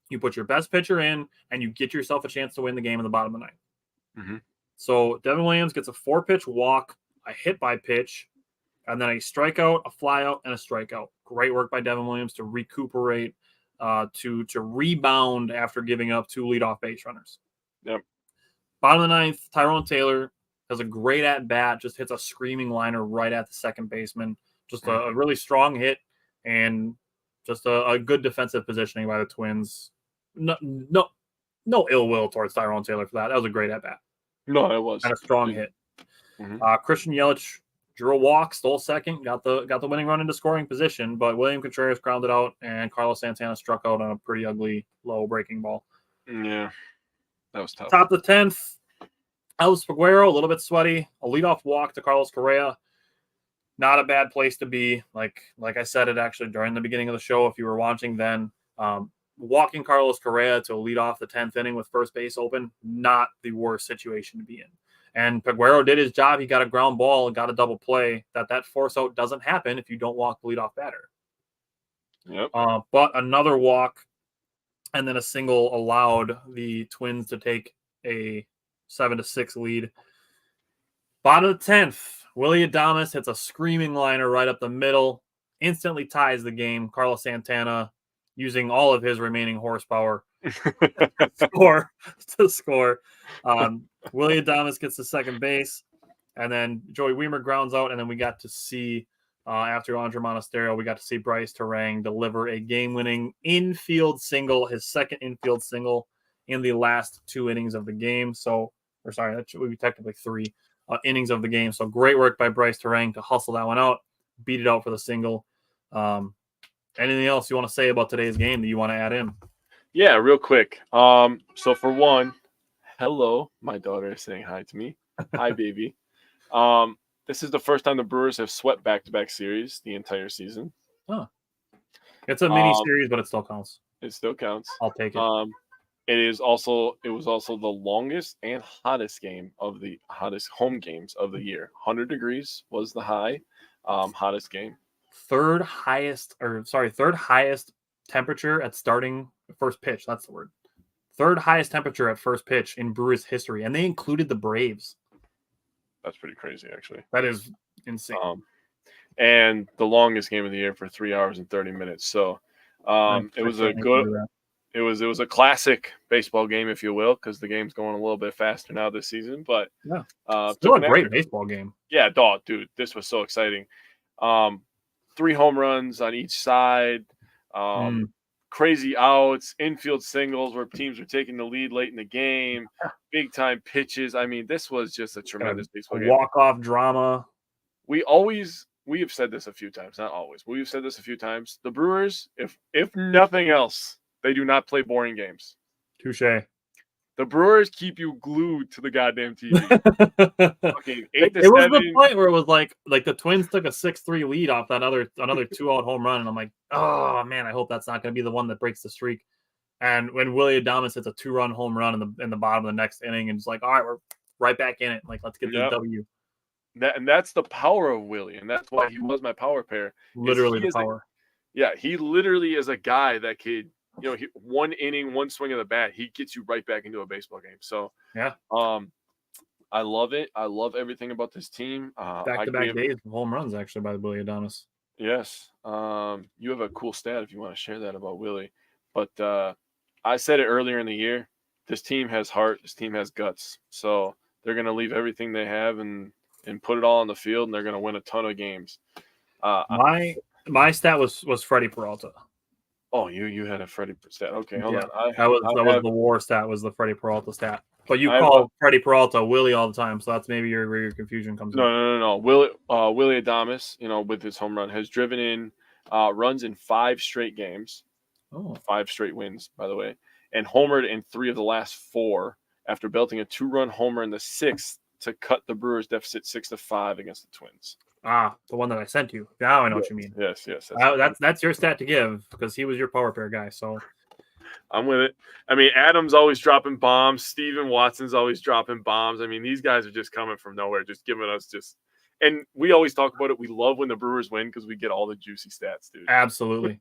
You put your best pitcher in, and you get yourself a chance to win the game in the bottom of the 9th. Mm-hmm. So Devin Williams gets a 4-pitch walk, a hit by pitch, and then a strikeout, a flyout, and a strikeout. Great work by Devin Williams to recuperate, to rebound after giving up 2 leadoff base runners. Yep. Bottom of the 9th, Tyrone Taylor has a great at bat, just hits a screaming liner right at the second baseman. Just a really strong hit and just a good defensive positioning by the Twins. No ill will towards Tyrone Taylor for that. That was a great at bat. No, it was. And a strong hit. Christian Yelich drew a walk, stole second, got the winning run into scoring position, but William Contreras grounded out, and Carlos Santana struck out on a pretty ugly low breaking ball. Yeah, that was tough. Top of the 10th, Elvis Peguero, a little bit sweaty, a leadoff walk to Carlos Correa. Not a bad place to be. Like I said it actually during the beginning of the show, if you were watching then, walking Carlos Correa to lead off the 10th inning with first base open, not the worst situation to be in. And Peguero did his job. He got a ground ball and got a double play. That force out doesn't happen if you don't walk the leadoff batter. Yep. But another walk and then a single allowed the Twins to take a 7-6 lead. Bottom of the 10th, Willy Adames hits a screaming liner right up the middle, instantly ties the game. Carlos Santana, using all of his remaining horsepower, to score. Willy Adames gets to second base, and then Joey Wiemer grounds out, and then we got to see, after Andre Monasterio, we got to see Bryce Terang deliver a game-winning infield single, his second infield single in the last 2 innings of the game. That would be technically 3 innings of the game. So great work by Bryce Terang to hustle that one out, beat it out for the single. Anything else you want to say about today's game that you want to add in? Yeah, real quick. So for one, hello, my daughter is saying hi to me. Hi, baby. This is the first time the Brewers have swept back-to-back series the entire season. Oh. It's a mini series, but it still counts. It still counts. I'll take it. It was also the longest and hottest home games of the year. 100 degrees was the high, hottest game. Third highest temperature at starting first pitch. That's the word. Third highest temperature at first pitch in Brewers history, and they included the Braves. That's pretty crazy, actually. That is insane. And the longest game of the year for 3 hours and 30 minutes. So it was a good. It was a classic baseball game, if you will, because the game's going a little bit faster now this season. But still a great baseball game. Yeah, dude, this was so exciting. 3 home runs on each side, crazy outs, infield singles where teams were taking the lead late in the game, big time pitches. I mean, this was just a tremendous baseball game. Walk-off drama. We have said this a few times, not always. We've said this a few times. The Brewers, if nothing else, they do not play boring games. Touché. The Brewers keep you glued to the goddamn TV. Okay, it was the point where it was like the Twins took a 6-3 lead off that another 2-out home run, and I'm like, oh man, I hope that's not going to be the one that breaks the streak. And when Willy Adames hits a 2-run home run in the bottom of the next inning, and it's like, all right, we're right back in it. Like, let's get this W. That's the power of Willy, and that's why he was my power pair. Literally the power. He literally is a guy that could. One inning, one swing of the bat, he gets you right back into a baseball game. So, I love it. I love everything about this team. Back-to-back days of home runs, actually, by Willy Adames. Yes. You have a cool stat if you want to share that about Willy. But I said it earlier in the year. This team has heart. This team has guts. So they're going to leave everything they have and put it all on the field, and they're going to win a ton of games. My stat was Freddie Peralta. Oh, you had a Freddie stat. Okay, hold on. That was the WAR stat, was the Freddie Peralta stat. But you call Freddie Peralta Willie all the time, so that's maybe where your confusion comes in. No. Willy Adames, with his home run, has driven in runs in 5 straight games. Oh. 5 straight wins, by the way. And homered in 3 of the last 4 after belting a 2-run homer in the 6th to cut the Brewers' deficit 6-5 against the Twins. The one that I sent you. Now I know what you mean. Yes. That's your stat to give because he was your power pair guy. So I'm with it. I mean, Adam's always dropping bombs. Steven Watson's always dropping bombs. I mean, these guys are just coming from nowhere, just giving us and we always talk about it. We love when the Brewers win because we get all the juicy stats, dude. Absolutely.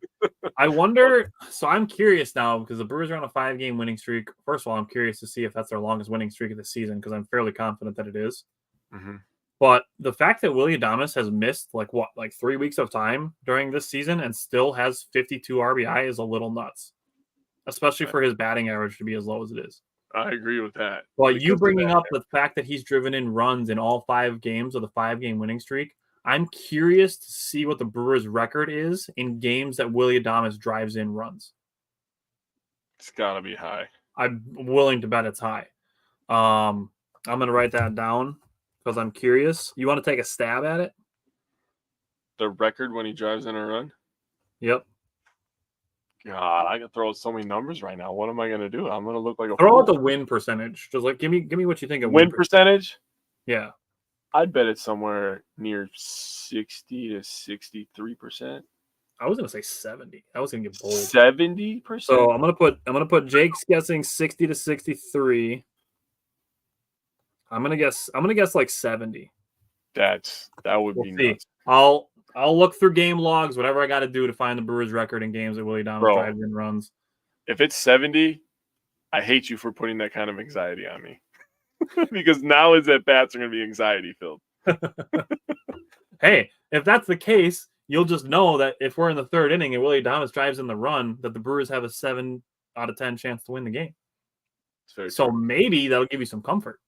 I wonder. So I'm curious now because the Brewers are on a 5-game winning streak. First of all, I'm curious to see if that's their longest winning streak of the season because I'm fairly confident that it is. Mm-hmm. But the fact that Willy Adames has missed 3 weeks of time during this season and still has 52 RBI is a little nuts, especially for his batting average to be as low as it is. I agree with that. Well, you bringing up the fact that he's driven in runs in all 5 games of the 5-game winning streak, I'm curious to see what the Brewers' record is in games that Willy Adames drives in runs. It's got to be high. I'm willing to bet it's high. I'm going to write that down because I'm curious. You want to take a stab at it? The record when he drives in a run? Yep. God, I can throw out so many numbers right now. What am I going to do? I'm going to look like a throw fool. out the win percentage. Just like give me what you think of win percentage. Yeah, I'd bet it's somewhere near 60 to 63%. I was gonna say 70. I was gonna get bold. 70%. So I'm gonna put Jake's guessing 60 to 63. I'm gonna guess like 70. That would be nuts. I'll look through game logs, whatever I got to do to find the Brewers record in games that Willy Adames drives in runs. If it's 70, I hate you for putting that kind of anxiety on me. Because now his at-bats are going to be anxiety-filled. Hey, if that's the case, you'll just know that if we're in the 3rd inning and Willy Adames drives in the run, that the Brewers have a 7 out of 10 chance to win the game. So maybe that'll give you some comfort.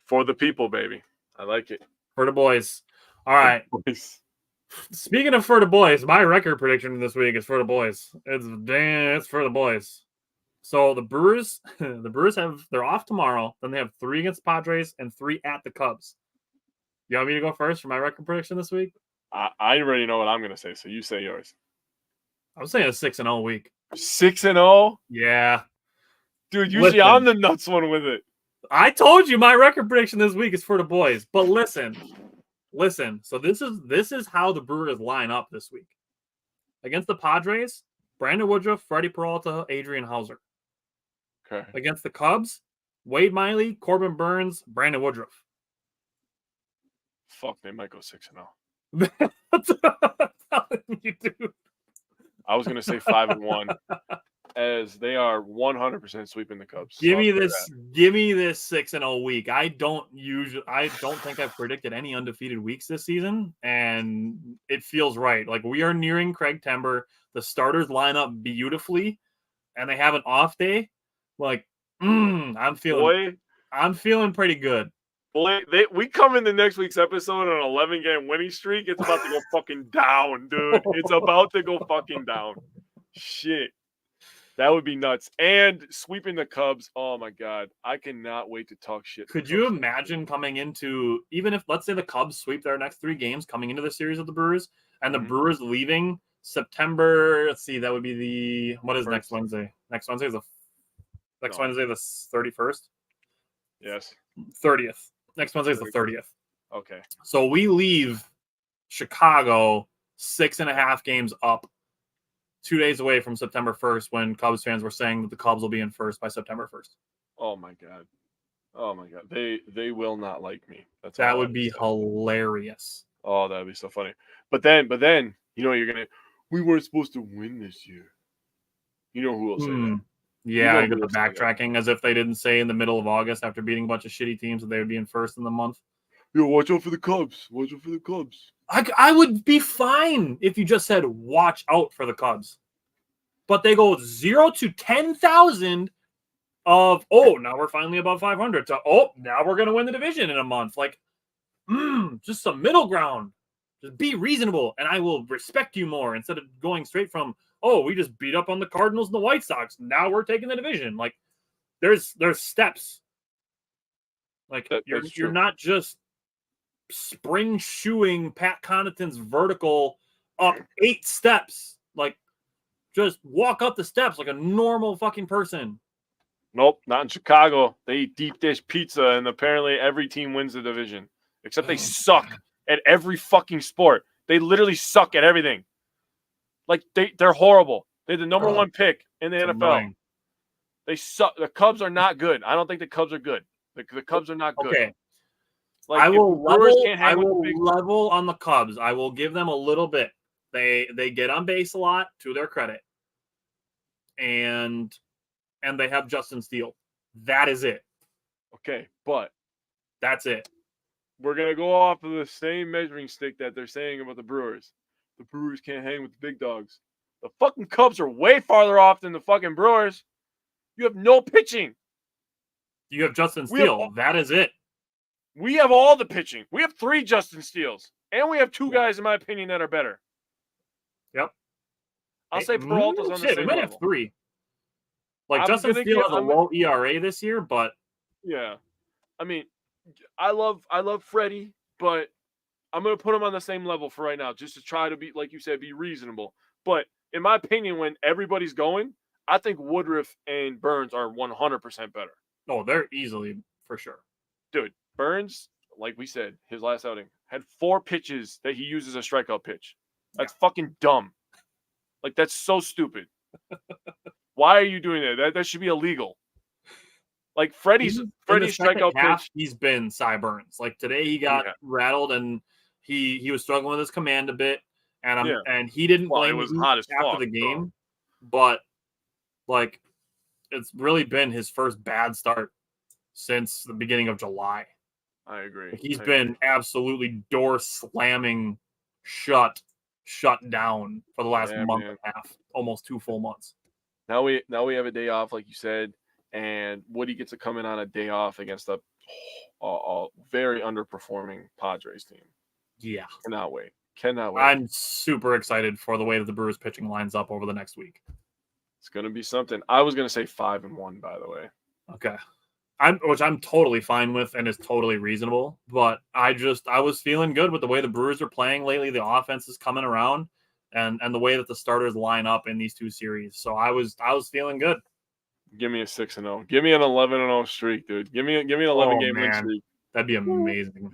For the people, baby. I like it. For the boys. All right. Speaking of for the boys, my record prediction this week is for the boys. It's for the boys. So the Brewers they're off tomorrow. Then they have 3 against Padres and 3 at the Cubs. You want me to go first for my record prediction this week? I already know what I'm going to say, so you say yours. I'm saying a 6-0 week. 6-0? Yeah. Dude, usually I'm the nuts one with it. I told you my record prediction this week is for the boys. But listen. So this is how the Brewers line up this week. Against the Padres, Brandon Woodruff, Freddie Peralta, Adrian Hauser. Okay. Against the Cubs, Wade Miley, Corbin Burns, Brandon Woodruff. Fuck, they might go 6-0. That's what I'm telling you, dude. I was gonna say 5-1, as they are 100% sweeping the Cubs. Give me this 6-0 week. I don't think I've predicted any undefeated weeks this season, and it feels right. Like we are nearing Craig Tember. The starters line up beautifully, and they have an off day. Like, I'm feeling pretty good. Boy, we come into next week's episode on an 11-game winning streak. It's about to go fucking down, dude. It's about to go fucking down. Shit. That would be nuts. And sweeping the Cubs. Oh, my God. I cannot wait to talk shit. Could you imagine coming into, even if, let's say, the Cubs sweep their next 3 games coming into the series of the Brewers, and the Brewers leaving September, let's see, that would be what is next Wednesday? Next Wednesday is Wednesday the 31st? Yes. 30th. Next Wednesday is the 30th. Okay. So we leave Chicago 6.5 games up, 2 days away from September 1st, when Cubs fans were saying that the Cubs will be in first by September 1st. Oh my God. They will not like me. That would be hilarious. Oh, that'd be so funny. But then, you know, we weren't supposed to win this year. You know who will say that? Yeah, I got the backtracking as if they didn't say in the middle of August after beating a bunch of shitty teams that they would be in first in the month. Yo, watch out for the Cubs. Watch out for the Cubs. I would be fine if you just said watch out for the Cubs. But they go 0 to 10,000 of, now we're finally above 500. To, now we're going to win the division in a month. Like, just some middle ground. Just be reasonable, and I will respect you more instead of going straight from, we just beat up on the Cardinals and the White Sox. Now we're taking the division. Like, there's steps. Like, you're not just spring shoeing Pat Connaughton's vertical up 8 steps. Like, just walk up the steps like a normal fucking person. Nope, not in Chicago. They eat deep dish pizza, and apparently every team wins the division. Except they suck at every fucking sport. They literally suck at everything. Like, they're horrible. They're the number 1 pick in the NFL. Annoying. They suck. The Cubs are not good. I don't think the Cubs are good. The Cubs are not good. Okay. Like, I will level on the Cubs. I will give them a little bit. They get on base a lot, to their credit. And they have Justin Steele. That is it. Okay, but that's it. We're going to go off of the same measuring stick that they're saying about the Brewers. The Brewers can't hang with the big dogs. The fucking Cubs are way farther off than the fucking Brewers. You have no pitching. You have Justin Steele. That is it. We have all the pitching. We have 3 Justin Steels. And we have 2 guys, in my opinion, that are better. Yep. I'll say Peralta's on the same we might level. have 3. Like, Justin Steele has a low ERA this year, but... Yeah. I mean, I love Freddie, but I'm going to put him on the same level for right now, just to try to be, like you said, be reasonable. But in my opinion, when everybody's going, I think Woodruff and Burns are 100% better. Oh, they're easily, for sure. Dude, Burns, like we said, his last outing, had 4 pitches that he uses a strikeout pitch. That's fucking dumb. Like, that's so stupid. Why are you doing that? That should be illegal. Like, Freddie's strikeout pitch. He's been Cy Burns. Like, today he got rattled, and he was struggling with his command a bit, and he didn't blame it was hot as after fuck, the game. But, like, it's really been his first bad start since the beginning of July. I agree. Like, he's been absolutely door slamming shut down for the last month and a half, almost 2 full months. Now we have a day off, like you said, and Woody gets to come in on a day off against a very underperforming Padres team. Yeah. Cannot wait. I'm super excited for the way that the Brewers pitching lines up over the next week. It's going to be something. I was going to say 5-1, by the way. Okay. Which I'm totally fine with and is totally reasonable. But I was feeling good with the way the Brewers are playing lately. The offense is coming around and the way that the starters line up in these 2 series. So I was feeling good. Give me a 6-0. Give me an 11-0 streak, dude. Give me an 11-game win streak. That'd be amazing.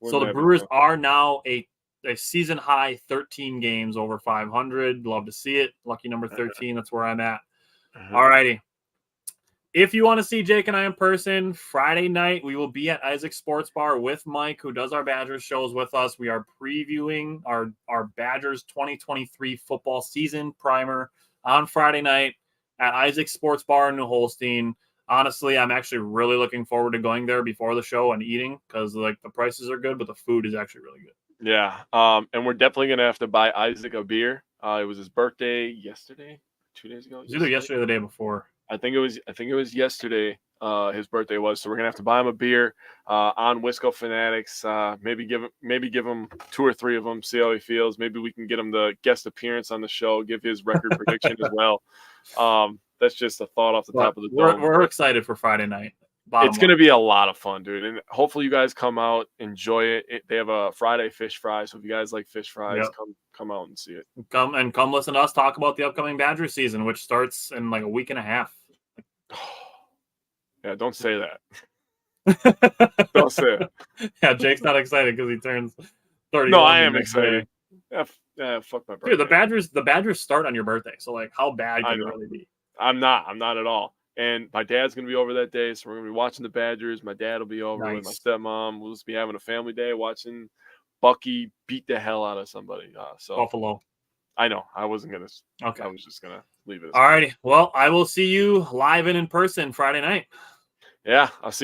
So the Brewers are now a season high 13 games over 500. Love to see it. Lucky number 13. That's where I'm at. All righty. If you want to see Jake and I in person, Friday night, we will be at Isaac Sports Bar with Mike, who does our Badgers shows with us. We are previewing our Badgers 2023 football season primer on Friday night at Isaac Sports Bar in New Holstein. Honestly, I'm actually really looking forward to going there before the show and eating because, like, the prices are good, but the food is actually really good. Yeah. And we're definitely going to have to buy Isaac a beer. It was his birthday yesterday, 2 days ago. It was either yesterday or the day before. I think it was yesterday. His birthday was, so we're gonna have to buy him a beer on Wisco Fanatics. Maybe give him 2 or 3 of them. See how he feels. Maybe we can get him the guest appearance on the show. Give his record prediction as well. That's just a thought off the top of the dome. We're excited for Friday night. It's going to be a lot of fun, dude. And hopefully you guys come out, enjoy it. They have a Friday fish fry. So if you guys like fish fries, come out and see it. Come listen to us talk about the upcoming Badger season, which starts in like a week and a half. Yeah, don't say that. Don't say it. Yeah, Jake's not excited because he turns 31. No, I am excited. Yeah, fuck my birthday. Dude, the Badgers start on your birthday. So, like, how bad can it really be? I'm not at all. And my dad's going to be over that day, so we're going to be watching the Badgers. My dad will be over with my stepmom. We'll just be having a family day watching Bucky beat the hell out of somebody. Buffalo. I know. I wasn't going to. Okay. I was just going to leave it. All righty. Well, I will see you live and in person Friday night. Yeah, I'll see you.